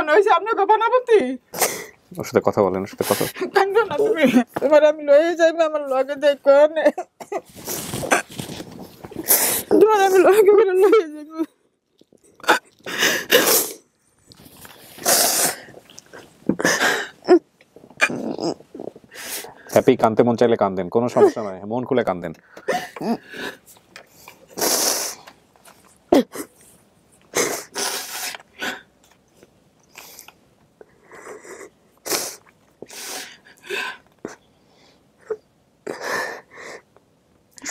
Speaker 2: নইছে আপনার গপনাপতি,
Speaker 1: ওর সাথে কথা বলেন, ওর সাথে কথা।
Speaker 2: কান্দো না তুমি, তোমার আমি লয়ে যাইব, আমার লগে দেখো না, তোমার আমি লগে করে লয়ে যাইব।
Speaker 1: হ্যাপি কাঁদতে মন চাইলে কাঁদেন, কোনো সমস্যা নাই, মন খুলে কাঁদেন।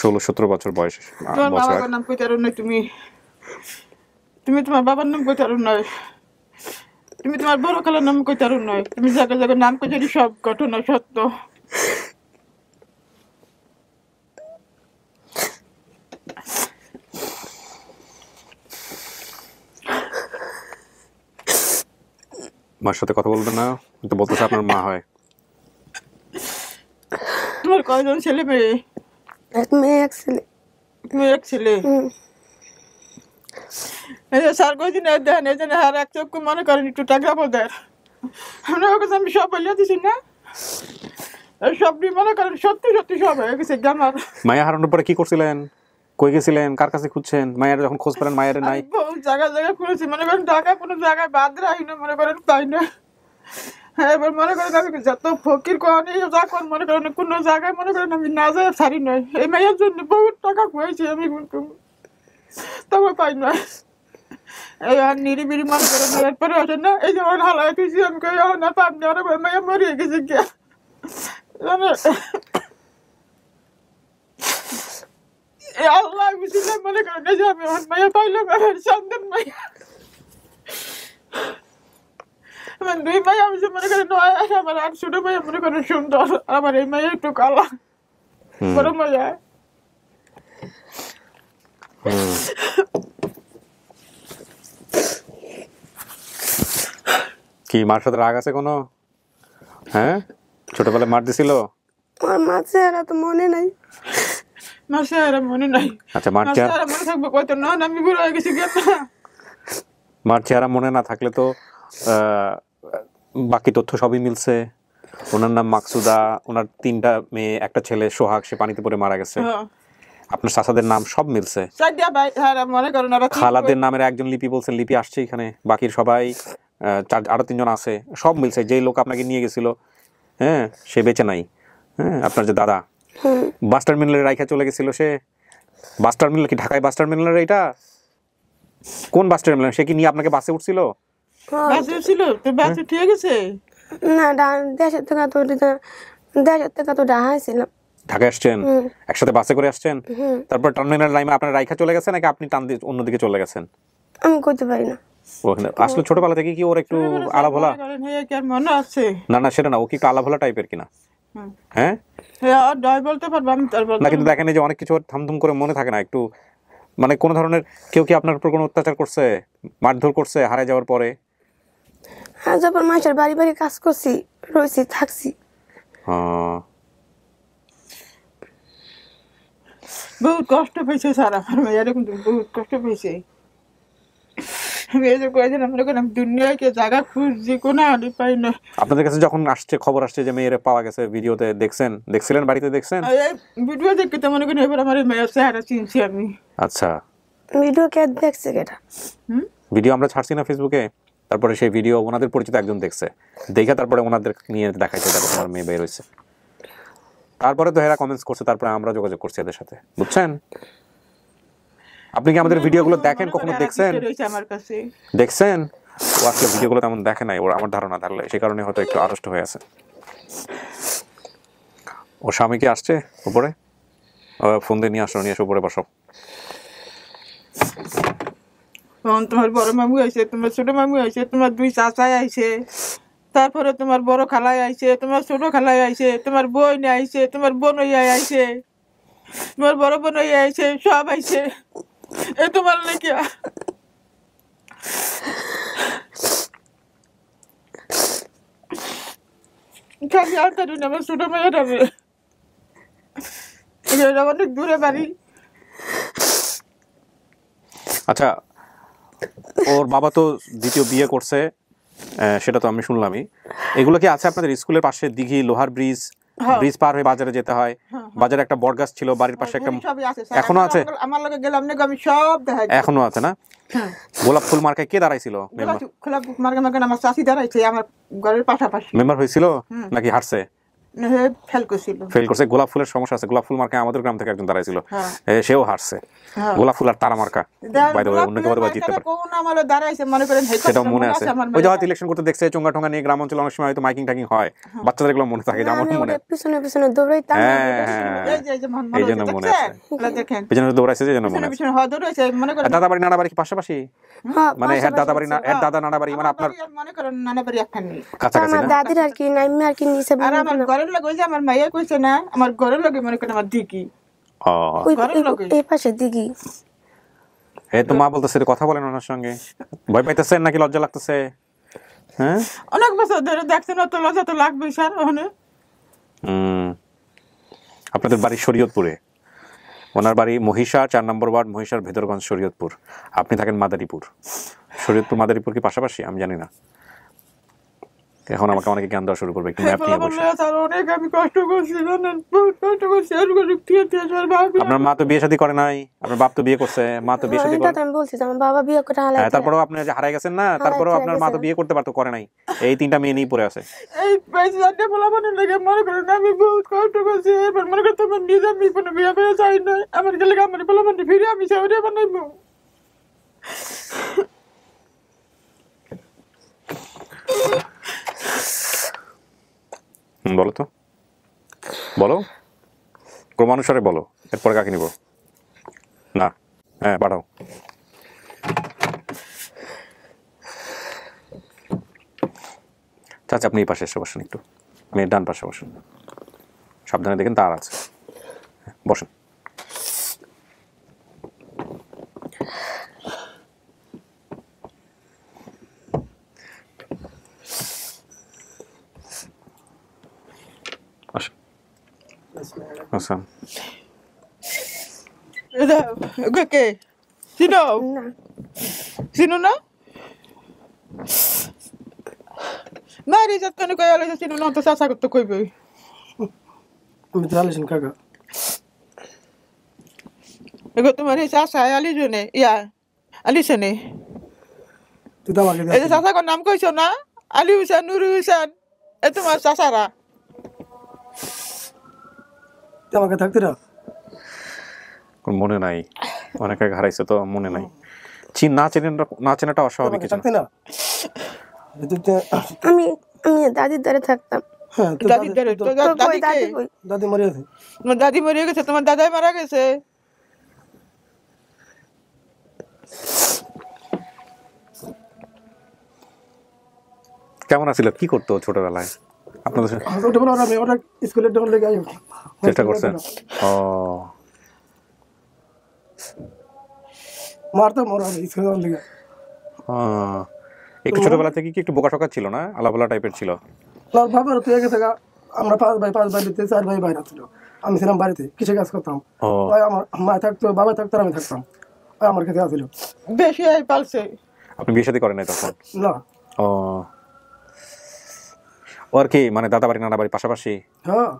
Speaker 1: ষোলো 17 বছর বয়স।
Speaker 2: তোমার বাবার নাম কইতে পারো না তুমি, তুমি তোমার বাবার নাম কইতে পারো না, তুমি তোমার বড় খালার নাম কইতে পারো না, তুমি জায়গা জায়গা নাম কইতে সব ঘটনা সত্য।
Speaker 1: মার সাথে কথা বলবেন না, তো বলতেছে আপনার মা হয়।
Speaker 2: তোমার কয়জন ছেলে মেয়ে?
Speaker 3: 1 মেয়ে 1 ছেলে।
Speaker 2: মেয়ে 1 ছেলে। এই যে স্যার কইছেন দেন, এই জন্য আর এক চোখ মনে করেন একটু টাকা বদার, আমরা ওকে আমি সব বলে দিছি না, সবই মনে করেন সত্যি সত্যি সব হয়ে গেছে। আমার
Speaker 1: মায়া হারানোর পরে কি করছিলেন, কই গেছিলেন, কার কাছে খুঁজছেন? মায়ের যখন খোঁজ পেলেন মায়ের নাই,
Speaker 2: জায়গা জায়গা খুঁজেছি, মনে করেন ঢাকা কোনো জায়গায় বাদ রাখি না, মনে করেন পাই না। হ্যাঁ, এবার মনে করেন আমি যত ফকির কোয়ানি যখন মনে করেন কোনো জায়গায় মনে করেন আমি না যাই ছাড়ি নয়, এই মায়ের জন্য বহুত টাকা খুঁজেছি আমি, কিন্তু তবে পাই না। এই আর নিরিবিরি মনে করেন এরপরে আসে না, এই যেমন হালাই তুইছি আমি কই না পাব না, ওরা মাইয়া মরিয়ে গেছে গিয়া জানে। আল্লাহ বুঝলাম মনে করেন এই যে আমি আমার মাইয়া পাইলাম, আমার সন্তান মাইয়া, আমার 2 মাইয়া আমি যে মনে করেন আমার আর ছোট মাইয়া মনে করেন সুন্দর, আমার এই মাইয়া একটু কালা, বড় মাইয়া।
Speaker 1: কি মার সাথে রাগ আছে কোনো? হ্যাঁ, ছোটবেলায় মার দিছিল?
Speaker 3: আমার মা চেহারা তো মনে নাই।
Speaker 2: মার চেহারা মনে নাই?
Speaker 1: আচ্ছা, মার চেহারা
Speaker 2: মনে থাকবে কত না, আমি বুড়ো হয়ে গেছি কেন?
Speaker 1: মার চেহারা মনে না থাকলে তো বাকি তথ্য সবই মিলছে। ওনার নাম মাকসুদা, ওনার 3টা মেয়ে 1টা ছেলে, সোহাগ, সে পানিতে পড়ে মারা গেছে। আপনার চাচাদের নাম সব মিলছে। খালাদের নামের একজন লিপি বলছেন, লিপি আসছে এখানে, বাকির সবাই আরো 3 জন আছে, সব মিলছে। যেই লোক আপনাকে নিয়ে গেছিল, হ্যাঁ, সে বেঁচে নাই। হ্যাঁ, আপনার যে দাদা বাস টার্মিনালে রাইখা চলে গেছিল, সে বাস টার্মিনাল কি ঢাকায় বাস টার্মিনাল? এটা কোন বাস টার্মিনাল? সে কি নিয়ে আপনাকে বাসে উঠছিল?
Speaker 2: বাসে ছিল তো, বাসে ঠিক আছে
Speaker 3: না, দেশের থেকে তো ঢাকাইছিলাম।
Speaker 1: ঢাকায় আসছেন, একসাথে বাসে করে আসছেন, তারপর টার্মিনাল লাইনে আপনার রাইখা চলে গেছে নাকি আপনি টান দিয়ে অন্যদিকে চলে গেছেন?
Speaker 3: আমি কইতে পারি না।
Speaker 1: ওখানে আসলে ছোটবেলা থেকে কি ওর একটু আলাভোলা?
Speaker 2: মনে আছে
Speaker 1: না না, সেটা না, ও কি একটু আলাভোলা টাইপের কিনা? হ্যাঁ,
Speaker 2: বলতে পারবো আমি
Speaker 1: না, কিন্তু দেখেন যে অনেক কিছু থামথুম করে মনে থাকে না একটু, মানে কোন ধরনের কেউ কি আপনার উপর কোনো অত্যাচার করছে, মারধর করছে হারিয়ে যাওয়ার পরে?
Speaker 3: হ্যাঁ, যখন মাসের বাড়ি বাড়ি কাজ করছি, রয়েছি, থাকছি।
Speaker 2: বহুত কষ্ট পেয়েছে স্যার, আমার মেয়ে এরকম বহুত কষ্ট পেয়েছে।
Speaker 1: আপনাদের কাছে যখন আসছে খবর আসছে যে মেয়ের পাওয়া গেছে, ভিডিওতে দেখছিলেন, বাড়িতে দেখছেন?
Speaker 2: ভিডিও দেখতে তো মনে করেন এবার আমার মেয়ের চেহারা চিনছি আমি।
Speaker 1: আচ্ছা,
Speaker 3: ভিডিও কে দেখছে? কেটা
Speaker 1: ভিডিও আমরা ছাড়ছি না ফেসবুকে, তারপরে সেই ভিডিও ওনাদের পরিচিত একজন দেখছে, দেখে তারপরে ওনাদের নিয়ে দেখাইছে দেখো তোমার মেয়ে বের হয়েছে। তারপরে তো এরা কমেন্টস করছে, তারপরে আমরা যোগাযোগ করছি এদের সাথে, বুঝছেন? আপনি কি আমাদের ভিডিওগুলো দেখেন, কখনো দেখছেন? দেখছেন? ও আসলে ভিডিওগুলো তেমন দেখে নাই, ওর আমার ধারণা, তাহলে সেই কারণে হয়তো একটু আড়ষ্ট হয়ে আছে। ও স্বামী কি আসছে উপরে? ফোন দিয়ে নিয়ে আসো, নিয়ে এসে উপরে বসো।
Speaker 2: তোমার বড় মামু আইছে, তোমার ছোট মামু আইছে, তোমার দুই চাচাই আইছে, তারপরে তোমার বড় খালাই আইছে, তোমার ছোট খালাই আইছে, তোমার বোন আইছে, তোমার বোন আইছে, তোমার বড় বোন আইছে, সব আইছে। এই তোমার নাকি খালি আনতে আমার ছোট মেয়েটা অনেক দূরে বাড়ি।
Speaker 1: আচ্ছা, ওর বাবা তো দ্বিতীয় বিয়ে করছে, সেটা তো আমি শুনলামই। এগুলো কি আছে আপনাদের স্কুলের পাশে? দিঘি, লোহার ব্রিজ, ব্রিজ পার হয়ে বাজারে যেতে হয়, বাজারে একটা বটগাছ ছিল, বাড়ির পাশে একটা, এখনো আছে?
Speaker 2: আমার লগে গেলাম না, আমি সব দেখাই।
Speaker 1: এখনো আছে না? গোলাপ ফুল মার্কায় কে দাঁড়াইছিল?
Speaker 2: গোলাপ মার্কা আমার চাচি দাঁড়াইছে আমার ঘরের পাশাপাশি।
Speaker 1: মেম্বার হয়েছিল নাকি হারছে?
Speaker 2: ফেল করছে।
Speaker 1: গোলাপ ফুলের সমস্যা আছে। গোলাপ ফুল মার্কা আমাদের গ্রাম থেকে একজন দাঁড়াইছিল, সেও হারছে। গোলাপ ফুল আর তারা মার্কা অন্য কেউ জিততে পারে, সেটাও মনে আছে। ওই যে হয়তো ইলেকশন করতে দেখছে চোঙ্গা টোঙ্গা নিয়ে গ্রাম অঞ্চলে অনেক সময় হয়তো মাইকিং টাইকিং হয়, বাচ্চাদের এগুলো মনে থাকে, যেমন মনে
Speaker 3: পিছনে পিছনে দৌড়াইতাম।
Speaker 1: এই জন্য মনে আছে, পিছনে দৌড়াইছে যে জন্য মনে আছে। দাদাবাড়ি নানাবাড়ি কি পাশাপাশি? মানে হেড দাদাবাড়ি না হেড দাদা নানাবাড়ি, মানে আপনার
Speaker 2: মনে করেন নানাবাড়ি একখানি
Speaker 1: কাছাকাছি না?
Speaker 3: দাদির আর কি নাইমে আর কি নিচে।
Speaker 2: আর আমার ঘরের লগে ওই যে আমার মাইয়া কইছে না, আমার ঘরের লগে মনে করেন আমার দিকি।
Speaker 3: এই পাশে দিঘি।
Speaker 1: এই তো মা বলতেছে কথা বলেন ওনার সঙ্গে, ভয় পাইতেছেন নাকি লজ্জা লাগতেছে? হ্যাঁ,
Speaker 2: অনেক বছর ধরে দেখছেন, তো লজ্জা তো লাগবে স্যার। ওখানে
Speaker 1: আপনাদের বাড়ি শরীয়তপুরে, ওনার বাড়ি মহিষার 4 নম্বর ওয়ার্ড, মহিষার ভেদরগঞ্জ, শরীয়তপুর। আপনি থাকেন মাদারীপুর। শরীয়তপুর মাদারীপুর কি পাশাপাশি? আমি জানি না। এখন আমাকে অনেকে জ্ঞান দেওয়া শুরু করবে, একটু ম্যাপ নিয়ে বসে। আপনার মা তো বিয়ে শাদী করে নাই, আপনার বাপ তো বিয়ে করছে, মা তো বিয়ে শাদী করে।
Speaker 3: আমি বলছি আমার বাবা বিয়ে করে হালাই।
Speaker 1: তারপরেও আপনি যে হারাই গেছেন না, তারপরেও আপনার মা তো বিয়ে করতে পারতো, করে নাই। এই 3টা মেয়ে নিয়ে পড়ে আছে।
Speaker 2: এই পয়সাটা বলাবনের লাগে মনে করেন আমি বহুত কষ্ট করছি। এবার মনে করেন তোমার নিজে আমি কোনো বিয়ে করে চাই না, আমার গেলে আমার বলাবন ফিরে আমি সাউরে বানাইবো।
Speaker 1: বলো তো, বলো, ক্রমানুসারে বলো, এরপরে কাকে নিব না? হ্যাঁ, পাঠাও। চাচা আপনি এই পাশে এসে বসেন, একটু মেয়ের ডান পাশে বসেন, সাবধানে দেখেন তার আছে, বসেন। আচ্ছা,
Speaker 2: কে চিনো? চিনো না? মারি যাত কেন কই আলে চিনো না তো চাচা করতে কইবে।
Speaker 12: আমি তো আলিসন কাকা।
Speaker 2: এগো তোমার এই চাচা আলিজনে ইয়া আলিসনে।
Speaker 12: তুই তো আমাকে
Speaker 2: এই চাচা কোন নাম কইছো না? আলী হোসেন, নুরু হোসেন, এ তোমার চাচারা।
Speaker 12: আমাকে থাকতে না,
Speaker 1: মনে নাই, অনেক আগে হারাইছে তো মনে নাই। না চেনাটা অস্বাভাবিক কিছু না।
Speaker 3: আমি দাদির দ্বারে থাকতাম।
Speaker 2: দাদির দ্বারে?
Speaker 12: দাদি মরে গেছে।
Speaker 2: তোমার দাদি মরে গেছে? তোমার দাদাই মারা গেছে?
Speaker 1: কেমন আছিল, কি করতো ছোটবেলায় আপনাদের?
Speaker 12: ছোটবেলায় আমি ওরা স্কুলের ডবল লেগে
Speaker 1: চেষ্টা করছেন? ও,
Speaker 12: মারতাম ওরা স্কুলের লেগে।
Speaker 1: একটু ছোটবেলা থেকে কি একটু বোকাশোকা ছিল না, আলাপালা টাইপের ছিল?
Speaker 12: বাবার তুই গেছে, আমরা 5 ভাই 4 ভাই বাইরে ছিল, আমি ছিলাম বাড়িতে, কিসে কাজ করতাম। আমার মা থাকতো, বাবা থাকতো, আমি থাকতাম, আমার কাছে আসছিল।
Speaker 2: বেশি পালছে।
Speaker 1: আপনি বিয়ে শাদী করেন নাই তখন?
Speaker 12: না।
Speaker 1: ও, আর কি মানে দাদা বাড়ি নানা বাড়ি পাশাপাশি?
Speaker 12: হ্যাঁ,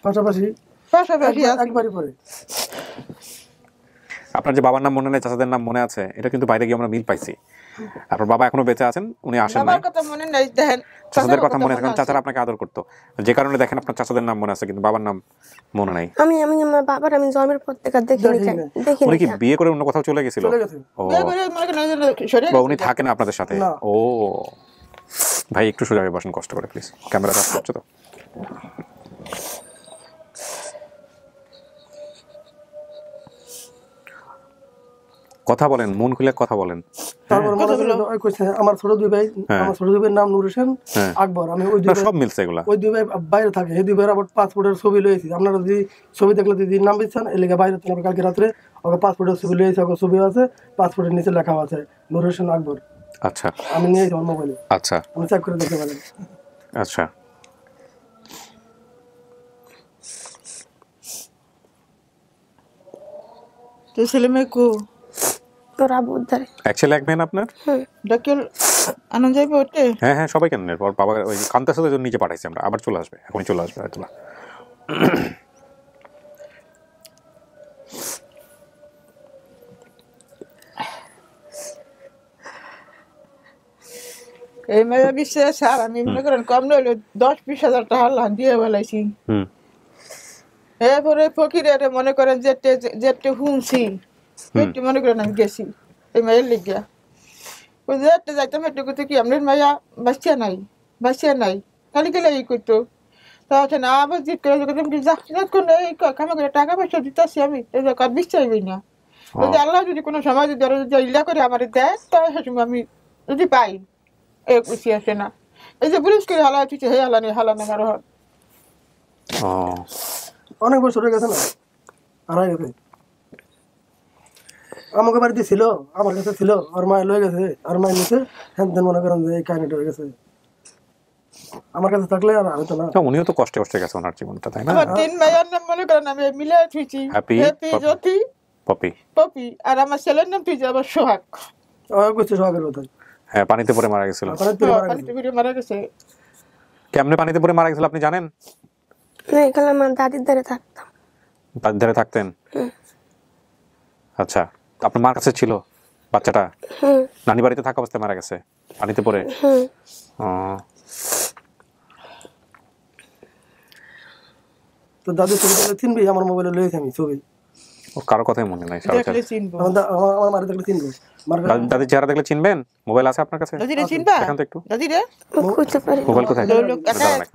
Speaker 12: পাশাপাশি একবারই পরে।
Speaker 1: আপনার যে বাবার নাম মনে নেই, চাচাদের নাম মনে আছে, এটা কিন্তু বাইরে গিয়ে আমরা মিল পাইছি। আপনার বাবা এখনো বেঁচে আছেন, উনি আসেন নাই। চাচাদের কথা মনে আছে, কারণ চাচারা আপনাকে আদর করতো, যে কারণে দেখেন আপনার চাচাদের নাম মনে আছে কিন্তু বাবার নাম মনে নাই।
Speaker 3: আমি আমার বাবার আমি জন্মের পর থেকে দেখিনি।
Speaker 1: উনি কি বিয়ে করে অন্য কোথাও চলে গেছিল? ও, উনি থাকেন আপনাদের সাথে? ও, ভাই একটু সোজা হয়ে বসেন কষ্ট করে প্লিজ, ক্যামেরা কাজ করছে তো। কথা বলেন, মন খুলে কথা বলেন।
Speaker 12: তারপর আমার ছোট দুই ভাই, আমার ছোট দুই ভাইয়ের নাম নূর হোসেন, আকবর। আমি ওই দুই
Speaker 1: সব মিলছে এগুলা।
Speaker 12: ওই দুই ভাই বাইরে থাকে, এই দুই ভাইয়ের আবার পাসপোর্টের ছবি লয়েছি। আপনারা যদি ছবি দেখলে যদি নাম দিচ্ছেন এর লেগে বাইরে থেকে কালকে রাত্রে ওকে পাসপোর্টের ছবি লয়েছি, ওকে ছবি আছে, পাসপোর্টের নিচে লেখা আছে নূর হোসেন আকবর।
Speaker 1: আচ্ছা,
Speaker 12: আমি নিয়েছি আমার মোবাইলে।
Speaker 1: আচ্ছা,
Speaker 12: আমি চেক করে দেখতে পারেন।
Speaker 1: আচ্ছা,
Speaker 2: তো ছেলে মেয়ে কো
Speaker 3: তোরা বুদ্ধারে
Speaker 1: এক ছেলে এক মেয়ে না আপনার?
Speaker 2: ডাক্তার আনন্দ যাইবে ওঠে।
Speaker 1: হ্যাঁ হ্যাঁ, সবাই কেন ওর বাবা ওই কান্তার সাথে নিচে পাঠাইছি আমরা, আবার চলে আসবে, এখনই চলে আসবে হয়তো।
Speaker 2: এই মেয়ে বিশ্বাস আর আমি মনে করেন কম নইলে 10-20 হাজার টাকা লান দিয়ে বেলাইছি। এরপরে ফকিরে মনে করেন যেতে শুনছি সেটি মনে করেন আমি গেছি এই মেয়ের লিগিয়া। ওই যেতে যাইতাম একটু করতে কি আপনার মাইয়া বাঁচিয়া নাই খালি গেলে এই করতো। তাহলে না আবার জিত করে এই কামে করে টাকা পয়সা দিতেছি আমি, এই বিশ্বাসই না। যদি আল্লাহ যদি কোনো সময় যদি ইল্লা করে আমার দেয় তাই সেসময় আমি যদি পাই এ খুশি আসে না। এই যে পুলিশ করে হালা হচ্ছে হে হালা নেই হালা নেই আরো
Speaker 12: অনেক বছর হয়ে গেছে না, হারাই গেছে। আমাকে বাড়িতে ছিল, আমার কাছে ছিল, আর মায়ের লয়ে গেছে, আর মায়ের নিচে হ্যাঁ মনে করেন যে এই কাহিনীটা হয়ে গেছে। আমার কাছে থাকলে আর হতো না।
Speaker 1: উনিও তো কষ্টে কষ্টে গেছে ওনার জীবনটা, তাই না?
Speaker 2: আমার 3 মায়ের নাম মনে করেন আমি মিলে থুইছি, হ্যাপি, জ্যোতি, পপি, আর আমার ছেলের নাম থুইছি আবার সোহাগ।
Speaker 12: কইছে সোহাগের কথা।
Speaker 1: হ্যাঁ, পানিতে পড়ে মারা গেছিল।
Speaker 2: পানিতে পড়ে মারা গেছে।
Speaker 1: কেমনে পানিতে পড়ে মারা গেছিল আপনি জানেন?
Speaker 3: না, এখানে আমার দাদির ধারে থাকতাম।
Speaker 1: দাদির ধারে থাকতেন? আচ্ছা, আপনার মার কাছে ছিল বাচ্চাটা? নানি বাড়িতে থাকা অবস্থায় মারা গেছে পানিতে পড়ে?
Speaker 12: তো দাদু ছবি দেখলে চিনবি, আমার মোবাইলে লয়েছি আমি ছবি।
Speaker 1: ও কারো কথাই মনে নাই।
Speaker 12: আমার মারে দেখলে চিনবো।
Speaker 1: দাদির চেহারা দেখলে চিনবেন? মোবাইল আছে আপনার কাছে?
Speaker 2: দাদিরে চিনবা?
Speaker 1: দেখান তো একটু।
Speaker 2: দাদিরে
Speaker 3: কইতে পারি।
Speaker 1: মোবাইল কোথায়?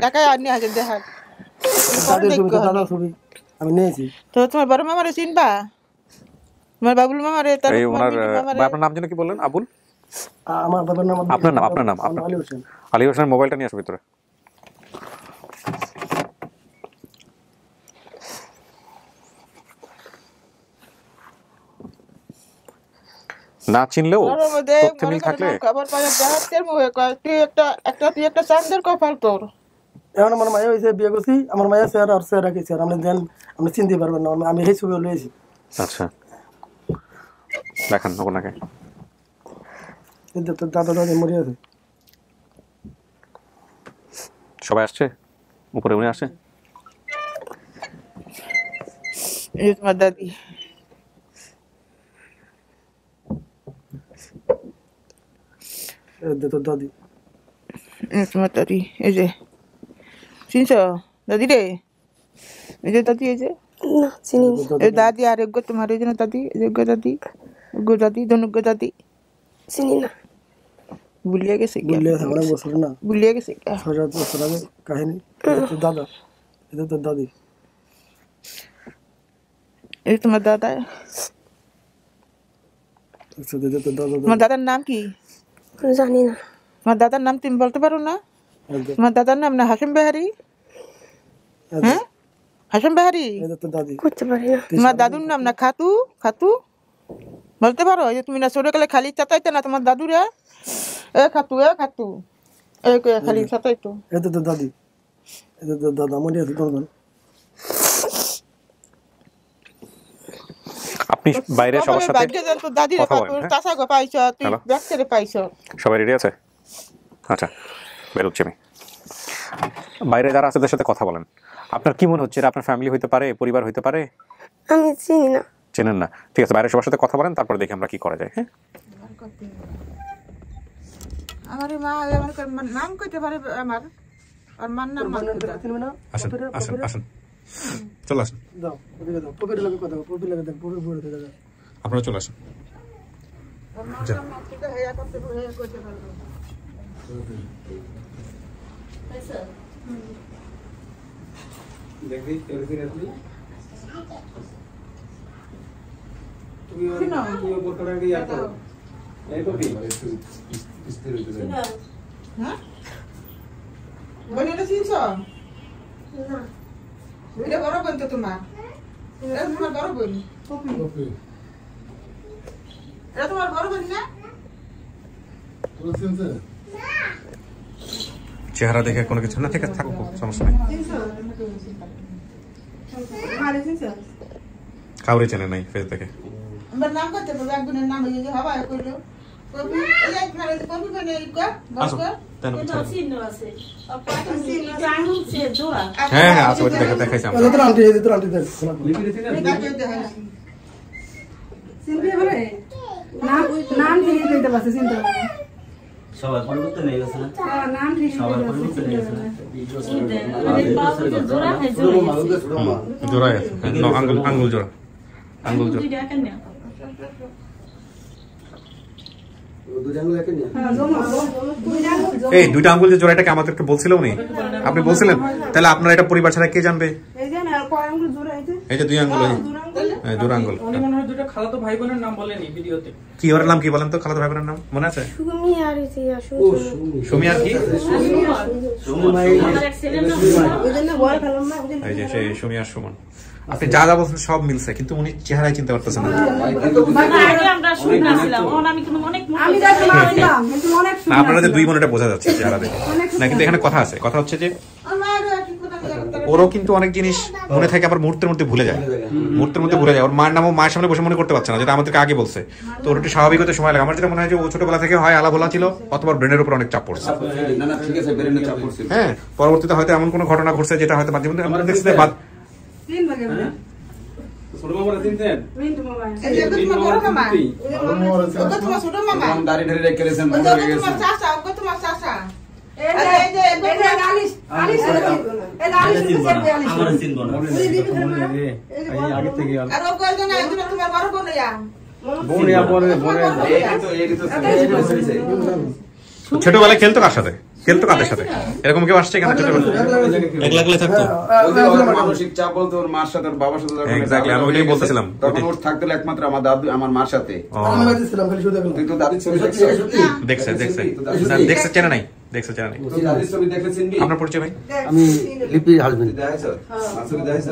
Speaker 2: কাকা আনি আগে দেখা।
Speaker 12: দাদির ছবি তো দাদা ছবি আমি নিয়েছি।
Speaker 2: তো তোমার বড় মামারে চিনবা? তোমার বাবুল মামারে? তার
Speaker 1: এই ওনার আপনার নাম যেন কি বললেন? আবুল?
Speaker 12: আমার বাবার নাম
Speaker 1: আপনার নাম আলী হোসেন। আলী হোসেনের মোবাইলটা নিয়ে আসো ভিতরে। না চিনলেও তথ্য মিল থাকলে
Speaker 2: খবর পাওয়া জাহাজের মুখে কয় তুই একটা চাঁদের কপাল তোর।
Speaker 12: এখন আমার মায়া হয়েছে, বিয়ে করছি, আমার মায়া চেহারা আর চেহারা কি চেহারা আপনি চিনতে পারবেন না। আমি এই ছবি লয়েছি।
Speaker 1: আচ্ছা, দেখান ওনাকে।
Speaker 12: তোর দাদা দাদি মরে আছে।
Speaker 1: সবাই আসছে উপরে? উনি আসছে?
Speaker 2: এই তোমার দাদি।
Speaker 12: তোর দাদি।
Speaker 2: তোমার দাদি এই যে চিনছ দাদি রে? এই যে দাদি, এই যে এই দাদি। আর এগো তোমার এই যে দাদি, এগো দাদি, গো দাদি, ধনুগ্য দাদি।
Speaker 3: চিনি না,
Speaker 2: ভুলিয়ে গেছে।
Speaker 12: অনেক বছর না,
Speaker 2: ভুলিয়ে গেছে
Speaker 12: 6-7 বছর আগে কাহিনী। তোর দাদা, এটা তোর দাদি।
Speaker 2: এই তোমার দাদা। তোমার দাদার নাম কি?
Speaker 3: জানি না।
Speaker 2: তোমার দাদার নাম তুমি বলতে পারো না? তোমার দাদার নাম না হাসিম বেহারি? হ্যাঁ, হাসিম বেহারি। তোমার দাদুর নাম না খাতু? খাতু বলতে পারো? এই যে তুমি না ছোটকালে খালি চাতাইতে না তোমার দাদুরা? এ খাতু, এ খাতু, এই খালি চাতাইতো।
Speaker 12: এটা তো দাদি, এটা তো দাদা মরে আছে।
Speaker 1: আপনি বাইরে সবার সাথে কথা বলেন?
Speaker 2: চাচা গো পাইছো তুই, ব্যাকটেরে পাইছো।
Speaker 1: সবাই রেডি আছে? আচ্ছা, বেরোচ্ছি আমি। বাইরে যারা আছে তাদের সাথে কথা বলেন। আপনার কি মনে হচ্ছে? এটা আপনার ফ্যামিলি হইতে পারে, পরিবার হইতে পারে?
Speaker 3: আমি চিনি না।
Speaker 1: চেনেন না? ঠিক আছে, বাইরে সবার সাথে কথা বলেন, তারপরে দেখি আমরা কি করা যায়। হ্যাঁ,
Speaker 2: আমার মা আমার নাম কইতে পারে, আমার আর মান নাম চিনবে না।
Speaker 1: আসেন আসেন আসেন, চলে আসেন।
Speaker 12: দাও ওদিকে দাও, পপির লাগে কথা, পপির লাগে দেখ, পপি পড়ে থেকে দাও।
Speaker 1: আপনারা চলে আসেন।
Speaker 10: দেখবি এরকম আসলি তুই ওপর করে ইয়া কর এই কপি স্থির হইতে যাবে
Speaker 2: হ্যাঁ বনেটা চিনছ না এটা বড় বোন তো তোমার এটা তোমার বড় বোন কপি এটা তোমার বড় বোন না
Speaker 1: চেহারা দেখে কোনো কিছু না, ঠিক আছে থাকো, সমস্যা নেই। কাউরে চেনে নাই ফেস দেখে।
Speaker 2: আমার নাম করতে বলবো, একজনের নাম হয়ে যে হবা কইলো কবি এই এক মানে কবি মানে ইকা বসকর
Speaker 6: এটা চিহ্ন আছে আপনি এটা আঙুল সে জোড়া।
Speaker 1: হ্যাঁ হ্যাঁ আছে, ওটা দেখাইছি আমরা।
Speaker 12: যত আন্টি এই যত আন্টি দেখ
Speaker 2: লিখে দিতে হয়
Speaker 9: সিনবি বলে নাম ঠিক দিতে পারছে চিন্তা করে
Speaker 14: সবার পরিবর্তন হয়ে গেছে না?
Speaker 9: নাম ঠিক
Speaker 14: সবার পরিবর্তন হয়ে গেছে না?
Speaker 1: জোড়া আছে, আঙ্গুল জোড়া, আঙ্গুল জোড়া। এই দুইটা আঙ্গুল যে জোড়াটাকে আমাদেরকে বলছিল উনি, আপনি বলছিলেন, তাহলে আপনার এটা পরিবার ছাড়া কে জানবে? এই যে দুই আঙ্গুল, জোড়া আঙ্গুল।
Speaker 15: উনি মনে হয় দুটো খালাতো ভাই বোনের নাম বলেনি ভিডিওতে।
Speaker 1: কি ওর নাম কি বলেন তো, খালাতো ভাই বোনের নাম মনে আছে?
Speaker 3: সুমি আর ইসিয়া
Speaker 1: সুমি আর কি?
Speaker 3: ওইজন্য বড় খেলাম না,
Speaker 1: এই যে সেই সুমি আর সুমন। আপনি যা যা বলছেন সব মিলছে, কিন্তু উনি চেহারায় চিনতে পারতেছেন না। আপনাদের দুই বোন এটা বোঝা যাচ্ছে চেহারা দেখে না, কিন্তু এখানে কথা আছে। কথা হচ্ছে যে ওরও কিন্তু অনেক জিনিস মনে থাকে, আবার মুহূর্তের মধ্যে ভুলে যায়, মুহূর্তের মধ্যে ভুলে যায়। ওর মায়ের নামও মায়ের সামনে বসে মনে করতে পারছে না, যেটা আমাদেরকে আগে বলছে। তো ওর একটু স্বাভাবিক হতে সময় লাগে। আমার যেটা মনে হয় যে ও ছোটবেলা থেকে হয় আলা ভোলা ছিল, অথবা ব্রেনের উপর অনেক চাপ পড়ছে। হ্যাঁ, পরবর্তীতে হয়তো এমন কোনো ঘটনা ঘটছে যেটা হয়তো মাঝে মধ্যে আমরা দেখছি বাদ।
Speaker 10: ছোট মামারা চিনতেন?
Speaker 2: মিন্টু মামা এই যে তোমার বড় মামা, ওটা তোমার ছোট মামা,
Speaker 10: দাড়ি ধারি রেখে গেছেন,
Speaker 2: ওটা তোমার চাচা, ওটা তোমার চাচা। এই যে আলিশ আলিশ এই আলিশ
Speaker 14: আমরা চিনব না।
Speaker 10: এই আগে থেকে
Speaker 2: আর ও কই জানা এটা তোমার বড় বোন ইয়া
Speaker 10: বোনিয়া বনে বনে এই তো
Speaker 1: ছোটবেলায় খেলতো কার সাথে, খেলতো কাদের সাথে? এরকম কেউ আসছে কেন ছোটবেলায়? একলা একলা থাকতো,
Speaker 10: মানসিক চাপ বলতো ওর মার সাথে, ওর বাবার সাথে।
Speaker 1: এক্স্যাক্টলি, আমি ওইটাই বলতেছিলাম।
Speaker 10: তখন ওর থাকতো একমাত্র আমার দাদু, আমার মার সাথে।
Speaker 12: আমি বাড়িতে ছিলাম, খালি শুধু দেখলাম।
Speaker 10: তুই তো দাদির ছবি দেখছিস?
Speaker 1: দেখছে দেখছে দেখছে, চেনা নাই, দেখছে চেনা নাই।
Speaker 10: তুই দাদির ছবি দেখেছিস?
Speaker 1: আপনার পরিচয় ভাই?
Speaker 8: আমি লিপি হাজবেন্ড।
Speaker 10: দেখাইছো ছবি দেখাইছো?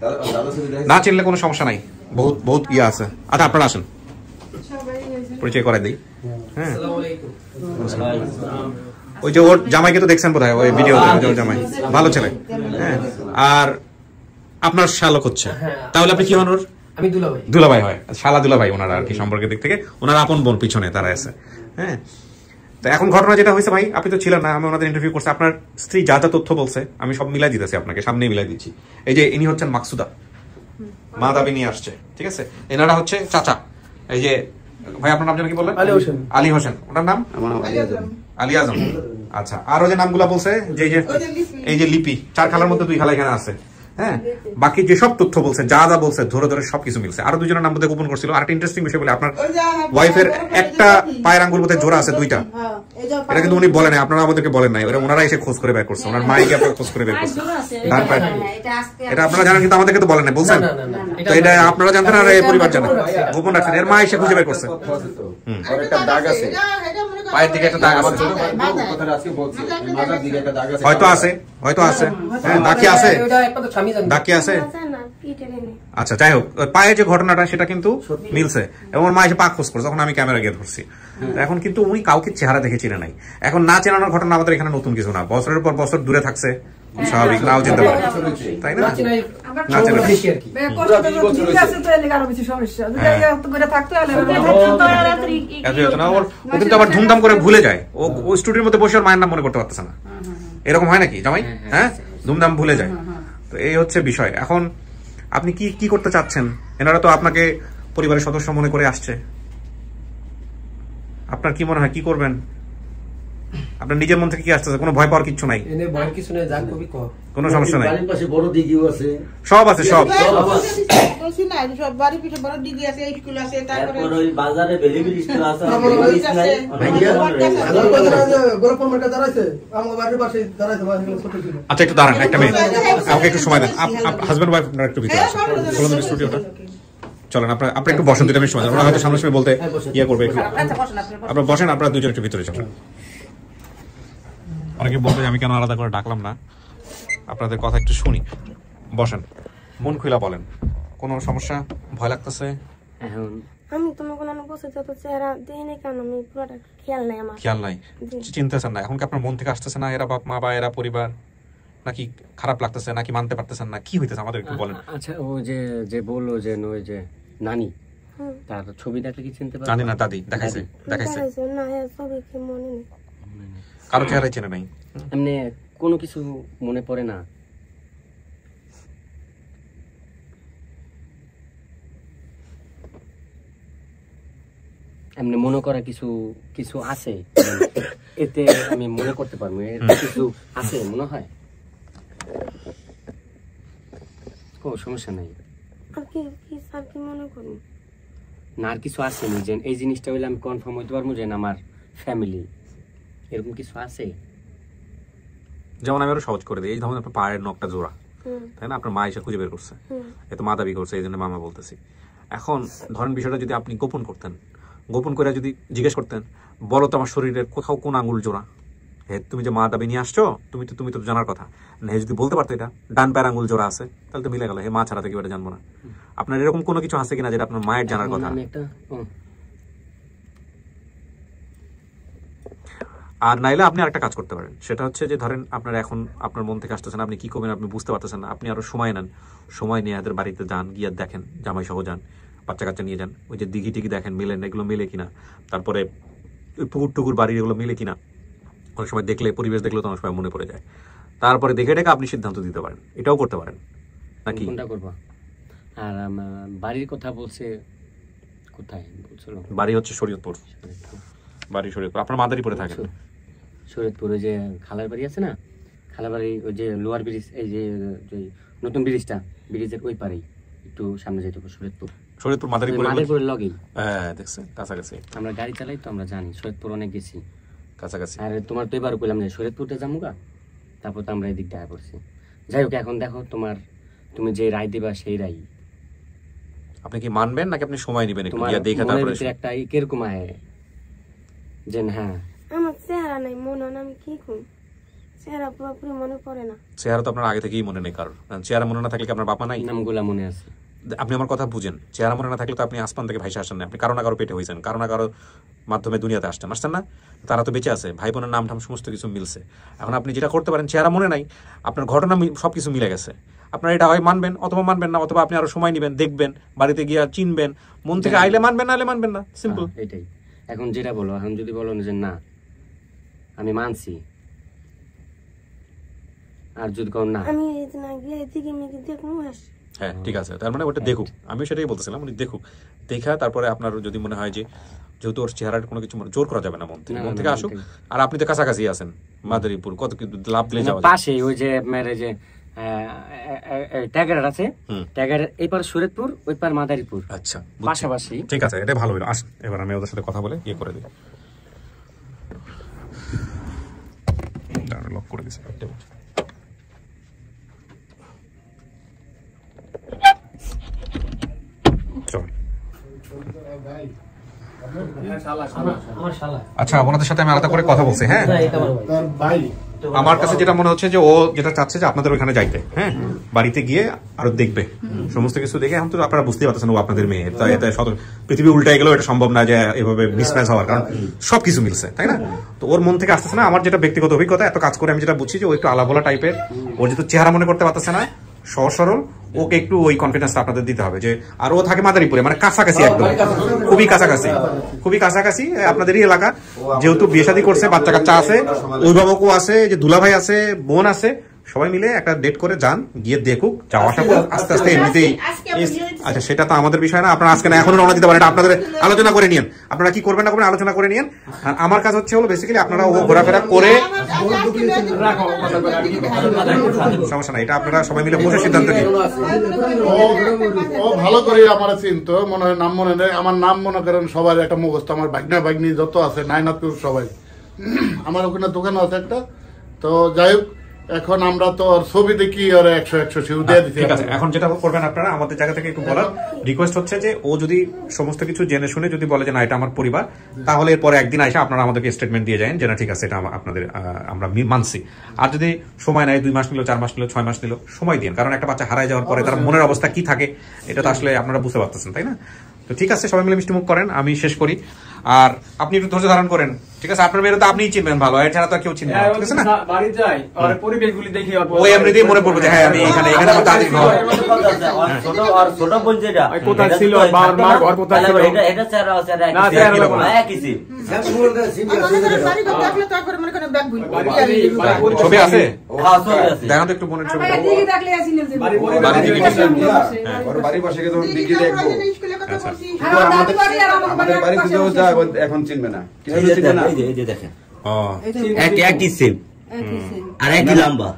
Speaker 10: দাদা ছবি দেখাইছো?
Speaker 1: না চিনলে কোনো সমস্যা নাই, বহুত বহুত ইয়ে আছে। আচ্ছা আপনারা আসেন, পরিচয় করাই দিই। হ্যাঁ, ওই যে ওর জামাইকে তো দেখছেন বোধহয় ওই ভিডিওতে, ওর জামাই ভালো ছেলে। হ্যাঁ, আর আপনার শালক হচ্ছে, তাহলে আপনি কি হন? ওর
Speaker 4: আমি দুলাভাই।
Speaker 1: দুলাভাই হয়, শালা দুলাভাই ওনারা আর কি, সম্পর্কের দিক থেকে ওনার আপন বোন পিছনে তারা আছে। হ্যাঁ, তো এখন ঘটনা যেটা হয়েছে ভাই, আপনি তো ছিলেন না, আমি ওনাদের ইন্টারভিউ করছি। আপনার স্ত্রী যা যা তথ্য বলছে আমি সব মিলাই দিতেছি আপনাকে, সামনে মিলাই দিচ্ছি। এই যে ইনি হচ্ছেন মাকসুদা, মা দাবি নিয়ে আসছে, ঠিক আছে? এনারা হচ্ছে চাচা। এই যে ভাই আপনার নাম যেন কি বললেন?
Speaker 12: আলী হোসেন।
Speaker 1: আলী হোসেন, ওনার নাম আলী আজম। আচ্ছা, আরো যে নামগুলা বলছে, যে এই যে লিপি, 4 খালার মধ্যে 2 খালা এখানে আছে। হ্যাঁ, বাকি যেসব তথ্য বলছে, যা যা বলছে ধরে ধরে সবকিছু মিলছে। আরো 2 জনের নাম বোধহয় গোপন করছিল। আরেকটা ইন্টারেস্টিং বিষয় বলে, আপনার ওয়াইফের একটা পায়ের আঙ্গুল বোধহয় জোড়া আছে, 2টা। এটা কিন্তু উনি বলেন নাই, আপনারা আমাদেরকে বলেন নাই, ওনারা এসে খোঁজ করে বের করছে। ওনার মাইকে আপনারা খোঁজ করে বের করছে। এটা আপনারা জানেন, কিন্তু আমাদেরকে তো বলেন নাই, বলছেন তো? এটা আপনারা জানতেন আর এই পরিবার জানেন, গোপন রাখছেন। এর মা এসে খুঁজে বের করছে।
Speaker 10: একটা দাগ আছে
Speaker 1: পায়ের দিকে, একটা দাগ আছে,
Speaker 10: কথাটা আজকে বলছি, মাথার দিকে একটা দাগ আছে।
Speaker 1: হয়তো আছে, হয়তো আছে। হ্যাঁ, দাগ কি আছে? দাগ কি আছে? আচ্ছা, যাই হোক, পায়ে যে ঘটনাটা সেটা কিন্তু মিলছে, এবং মা এসে পা খোঁজ করছে, তখন আমি ক্যামেরা গিয়ে ধরছি। এখন কিন্তু উনি কাউকে চেহারা দেখে চিনে নাই। এখন না চেনানোর ঘটনা আমাদের এখানে নতুন কিছু না, বছরের পর বছর দূরে থাকছে, স্বাভাবিক নাও চিনতে পারে, তাই না? না চেনা ও কিন্তু আবার ধুমধাম করে ভুলে যায়। ও স্টুডিওর মধ্যে বসে ওর মায়ের নাম মনে করতে পারতেছে না। এরকম হয় নাকি জামাই? হ্যাঁ, ধুমধাম ভুলে যায়। তো এই হচ্ছে বিষয়। এখন আপনি কি কি করতে চাচ্ছেন? এনারা তো আপনাকে পরিবারের সদস্য মনে করে আসছে, আপনার কি মনে হয় কি করবেন? আপনার নিজের মন থেকে কি আসতেছে? কোনো ভয় পাওয়ার কিছু নাই, কোনো সমস্যা নাই,
Speaker 14: বড় দিঘিও আছে,
Speaker 1: সব আছে, সব
Speaker 2: বাড়ির পিছনে বড় দিঘি আছে, স্কুল আছে, তারপরে
Speaker 14: ওই বাজারে ভেলিবিলি স্টোর আছে,
Speaker 1: আচ্ছা একটু দাঁড়ান, একটা মিনিট আমাকে একটু সময় দেন। হাজবেন্ড ওয়াইফ আপনারা একটু ভিতরে আসুন, বলুন স্টুডিওটা চলেন, আপনারা একটু বসেন, 2 মিনিট সময় দেন, ওরা হয়তো সামনে বলতে ইয়ে করবে, একটু আপনারা বসেন, আপনারা দুজন একটু ভিতরে চলেন। অনেকে বলতে আমি কেন আলাদা করে ডাকলাম না, আপনাদের কথা একটু শুনি, বসেন, মন খুলা বলেন, কোনো সমস্যা, ভয় লাগতেছে?
Speaker 3: আমি তোমার কোনো বসে যত চেহারা দেখিনি কেন, আমি পুরোটা খেয়াল নাই, আমার
Speaker 1: খেয়াল নাই, চিনতেছেন না, এখন কি আপনার মন থেকে আসতেছে না এরা বাপ মা বা এরা পরিবার, নাকি খারাপ লাগতেছে, নাকি মানতে পারতেছেন না, কি হইতেছে আমাদের একটু বলেন।
Speaker 5: আচ্ছা ও যে বললো যে ওই যে নানি, তার ছবি দেখলে কি চিনতে পারবে?
Speaker 1: জানি না দাদি দেখাইছে
Speaker 3: না, ছবি কি মনে নেই,
Speaker 1: কারো চেহারা চেনে নাই,
Speaker 5: এমনি কোনো কিছু মনে পড়ে না? এমনি মনে করা কিছু আছে এতে আমি মনে করতে পারবো, কিছু আছে মনে হয়, ও সমস্যা নাই,
Speaker 3: আর কি মনে করুন
Speaker 5: না আর কিছু আছে নি, যে এই জিনিসটা হইলে আমি কনফার্ম হইতে পারবো যে আমার ফ্যামিলি, এরকম কিছু আছে?
Speaker 1: যেমন আমি আরো সহজ করে দিই, এই ধরুন আপনার পায়ের নখটা জোড়া, তাই না, আপনার মা এসে খুঁজে বের করছে, এত মা দাবি করছে, এই জন্য মামা বলতেছি। এখন ধরেন বিষয়টা যদি আপনি গোপন করতেন, গোপন করে যদি জিজ্ঞেস করতেন, বলো তো আমার শরীরের কোথাও কোন আঙুল জোড়া, তুমি যে মা দাবি নিয়ে আসছো, তুমি তো জানার কথা না, যদি বলতে পারতো এটা ডান পায়ের আঙুল জোড়া আছে, তাহলে তো মিলে গেল, মা ছাড়া থেকে এবারে জানবো না। আপনার এরকম কোনো কিছু আছে কিনা যেটা আপনার মায়ের জানার কথা? আর নাইলে আপনি আরেকটা কাজ করতে পারেন, সেটা হচ্ছে যে ধরেন আপনার এখন আপনার মন থেকে আসতেছেন, আপনি কি করবেন আপনি বুঝতে পারতেছেন না, আপনি আরো সময় নেন, সময় নিয়ে এদের বাড়িতে যান, গিয়ে দেখেন, জামাই সহ যান, বাচ্চা কাচ্চা নিয়ে যান, ওই যে দিঘি টিঘি দেখেন মিলেন, এগুলো মিলে কিনা, তারপরে পুকুর টুকুর বাড়ি এগুলো মিলে কিনা, অনেক সময় দেখলে পরিবেশ দেখলে তো অনেক সময় মনে পড়ে যায়, তারপরে দেখে ডেকে আপনি সিদ্ধান্ত দিতে পারেন, এটাও করতে পারেন নাকি?
Speaker 5: কোনটা করবো? আর বাড়ির কথা বলছে, কোথায় বলছিল?
Speaker 1: বাড়ি হচ্ছে শরীয়তপুর, বাড়ি শরীয়তপুর, আপনার মাদারীপুরে থাকেন?
Speaker 5: শরীয়তপুরে যে খালার বাড়ি আছে না, খালার বাড়ি ওই যে লোয়ার ব্রিজ, এই যে নতুন ব্রিজটা, ব্রিজের ওই পারেই একটু সামনে যেতে হবে
Speaker 1: শরীয়তপুর
Speaker 5: মাদারীপুরের লগেই।
Speaker 1: হ্যাঁ দেখছেন, কাছাকাছি,
Speaker 5: আমরা গাড়ি চালাই তো আমরা জানি, শরীয়তপুর অনেক গেছি,
Speaker 1: কাছাকাছি।
Speaker 5: আর তোমার তো এবার কইলাম যে শরীয়তপুরটা যামুগা, তারপর তো আমরা এদিক দেখা করছি। যাই হোক, এখন দেখো তুমি যে রায় দিবা সেই রায়,
Speaker 1: আপনি কি মানবেন নাকি আপনি সময় নেবেন একটু গিয়ে দেখে,
Speaker 5: তারপরে একটা কিরকম আয় যে হ্যাঁ
Speaker 3: আমার চেহারা নাই, মনে হয় আমি কি করব, চেহারা পুরোপুরি মনে পড়ে না।
Speaker 1: চেহারা তো আপনার আগে থেকেই মনে নেই কারণ, চেহারা মনে না থাকলে কি আপনার বাবা নাই?
Speaker 5: নামগুলা মনে আছে।
Speaker 1: আপনি আমার কথা বুঝেন, চেহারা মনে না থাকলে তো আপনি আসমান থেকে ভাইসা আসেন না, আপনি কারো না কারো পেটে হয়েছেন, কারো না কারো মাধ্যমে দুনিয়াতে আসছেন না, তারা তো বেঁচে আছে, ভাই বোনের নাম ঠাম সমস্ত কিছু মিলছে। এখন আপনি যেটা করতে পারেন, চেহারা মনে নাই, আপনার ঘটনা সবকিছু মিলে গেছে, আপনার এটা হয় মানবেন অথবা মানবেন না, অথবা আপনি আরো সময় নেবেন, দেখবেন, বাড়িতে গিয়ে চিনবেন, মন থেকে আইলে মানবেন, না আইলে মানবেন না, সিম্পল
Speaker 5: এটাই। এখন যেটা বলো, এখন যদি বলো যে না আমি মানছি, আর যদি কোন না
Speaker 3: আমি না গিয়ে এদিকে মেকে দেখুন,
Speaker 1: হ্যাঁ ঠিক আছে, তার মানে ওটা দেখুক, আমি সেটাই বলতেছিলাম, উনি দেখুক, দেখা তারপরে আপনার যদি মনে হয় যে যেহেতু ওর চেহারার কোনো কিছু জোর করা যাবে না, মন থেকে আসুক, আর আপনি তো কাছাকাছি আছেন, মাদারীপুর কত লাভ দিলে যাওয়া
Speaker 5: পাশে, ওই যে মেরে যে ট্যাগার আছে, ট্যাগারের এই পার শরীয়তপুর, ওই পার মাদারীপুর,
Speaker 1: আচ্ছা
Speaker 5: পাশাপাশি।
Speaker 1: ঠিক আছে, এটা ভালো হলো। আসুন এবার আমি ওদের সাথে কথা বলে ইয়ে করে দিই, লক করে দিছি। আচ্ছা, ওনাদের সাথে আমি আলাদা করে কথা বলছি। হ্যাঁ, আমার কাছে যেটা মনে হচ্ছে যে ও যেটা চাচ্ছে যে আপনাদের ওইখানে যাইতে, হ্যাঁ, বাড়িতে গিয়ে আরো দেখবে, সমস্ত কিছু দেখে। এখন তো আপনারা বুঝতেই পারছেন ও আপনাদের মেয়ে, তাই এতে পৃথিবী উল্টাই গেলেও এটা সম্ভব না যে এভাবে মিসম্যাচ হওয়ার, কারণ সবকিছু মিলছে, তাই না? তো ওর মন থেকে আসতেছে না। আমার যেটা ব্যক্তিগত অভিজ্ঞতা, এত কাজ করে আমি যেটা বুঝছি যে ও একটু আলাভোলা টাইপের, ওর যেহেতু চেহারা মনে করতে পারতেছে না, সহজ সরল, ওকে একটু ওই কনফিডেন্সটা আপনাদের দিতে হবে যে, আর ও থাকে মাদারীপুরে, মানে কাছাকাছি, একদম খুবই কাছাকাছি, খুবই কাছাকাছি আপনাদেরই এলাকা। যেহেতু বিয়ে শাদী করছে, বাচ্চা কাচ্চা আছে, অভিভাবকও আছে, যে দুলাভাই আছে, বোন আছে, সবাই মিলে একটা ডেট করে যান, গিয়ে দেখুক, যাওয়া আসা করুক, আস্তে আস্তে এমনিতেই। আচ্ছা সেটা তো আমাদের বিষয় না, আপনারা আজকে না এখনো রওনা দিতে পারেন, এটা আপনাদের আলোচনা করে নিন, আপনারা কি করবেন না করবেন আলোচনা করে নিন। আর আমার কাজ হচ্ছে হলো বেসিক্যালি আপনারা ও ঘোরাফেরা করে, সমস্যা নাই, এটা আপনারা সবাই মিলে বসে সিদ্ধান্ত নিন।
Speaker 8: ও ভালো করে আমার চিন্তা মনে হয়, নাম মনে নেই, আমার নাম মনে করেন সবার একটা মুখস্থ, আমার ভাগ্না ভাগ্নি যত আছে নাইনাথপুর সবাই, আমার ওখানে দোকান আছে একটা। তো যাই হোক, এখন আমরা তো ছবি দেখি আর 100 সিউ দিয়ে দিচ্ছি।
Speaker 1: ঠিক আছে, এখন যেটা করবেন আপনারা আমাদের জায়গা থেকে একটু বলার রিকোয়েস্ট হচ্ছে যে ও যদি সমস্ত কিছু জেনে শুনে যদি বলে যে না এটা আমার পরিবার, তাহলে এরপরে একদিন আইসা আপনারা আমাদেরকে স্টেটমেন্ট দিয়ে যান যে না ঠিক আছে এটা আপনাদের আমরা মানছি। আর যদি সময় নাই, 2 মাস নিল, 4 মাস নিল, 6 মাস নিল, সময় দিন, কারণ একটা বাচ্চা হারায় যাওয়ার পরে তার মনের অবস্থা কি থাকে এটা তো আসলে আপনারা বুঝতে পারতেছেন, তাই না? তো ঠিক আছে, সবাই মিলে মিষ্টিমুখ করেন, আমি শেষ করি। আর আপনি একটু ধৈর্য ধারণ করেন, ঠিক আছে? আপনার মেয়েরা তো আপনিই চিনবেন ভালো, এছাড়া তো কেউ চিনবে না, ঠিক আছে না?
Speaker 7: বাড়ি যাই আর পরিবেশগুলি দেখি
Speaker 1: ওই এমনিতেই মনে পড়বে যে হ্যাঁ আমি এখানে আমার দাদির ঘর,
Speaker 14: ছোট আর ছোট বোন যেটা
Speaker 7: কোথায় ছিল, মার ঘর কোথায় ছিল,
Speaker 14: এটা ছাড়া
Speaker 7: না
Speaker 14: একই সিম।
Speaker 1: ছবি আছে, দেখেন তো একটু বোনের ছবি,
Speaker 10: বাড়ির পাশে যখন দিকে দেখবো আমাদের বাড়িতে যাও যা এখন চিনবে না, কিভাবে চিনবে না?
Speaker 14: এই যে দেখেন একই সিম আর একই লম্বা।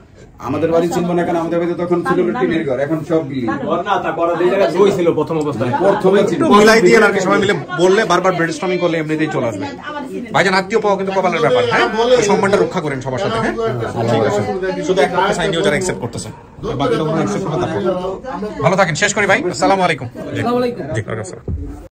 Speaker 10: আমাদের বাড়ি চিনবো না কেন? আমাদের বাড়িতে তখন ছিল টিনের ঘর, এখন সব বিল্ডিং।
Speaker 7: না তা বড় এই জায়গায় দুই ছিল প্রথম অবস্থায়,
Speaker 10: প্রথমে ছিল।
Speaker 1: মিলাই দিয়ে আর কি সবাই মিলে বললে, বারবার ব্রেনস্টর্মিং করলে এমনিতেই চলে আসবে। ভাইজান আত্মীয় পাওয়া কিন্তু কপালের ব্যাপার, হ্যাঁ? সম্মানটা রক্ষা করেন সবার সাথে, হ্যাঁ? ঠিক আছে, শুধু একটা সাইন দিও যারা অ্যাকসেপ্ট করতেছেন, বাকিটা কোনো অ্যাকসেপ্ট করতে। ভালো থাকেন, শেষ করি ভাই, আসসালামু আলাইকুম। জি, ওয়ালাইকুম আসসালাম।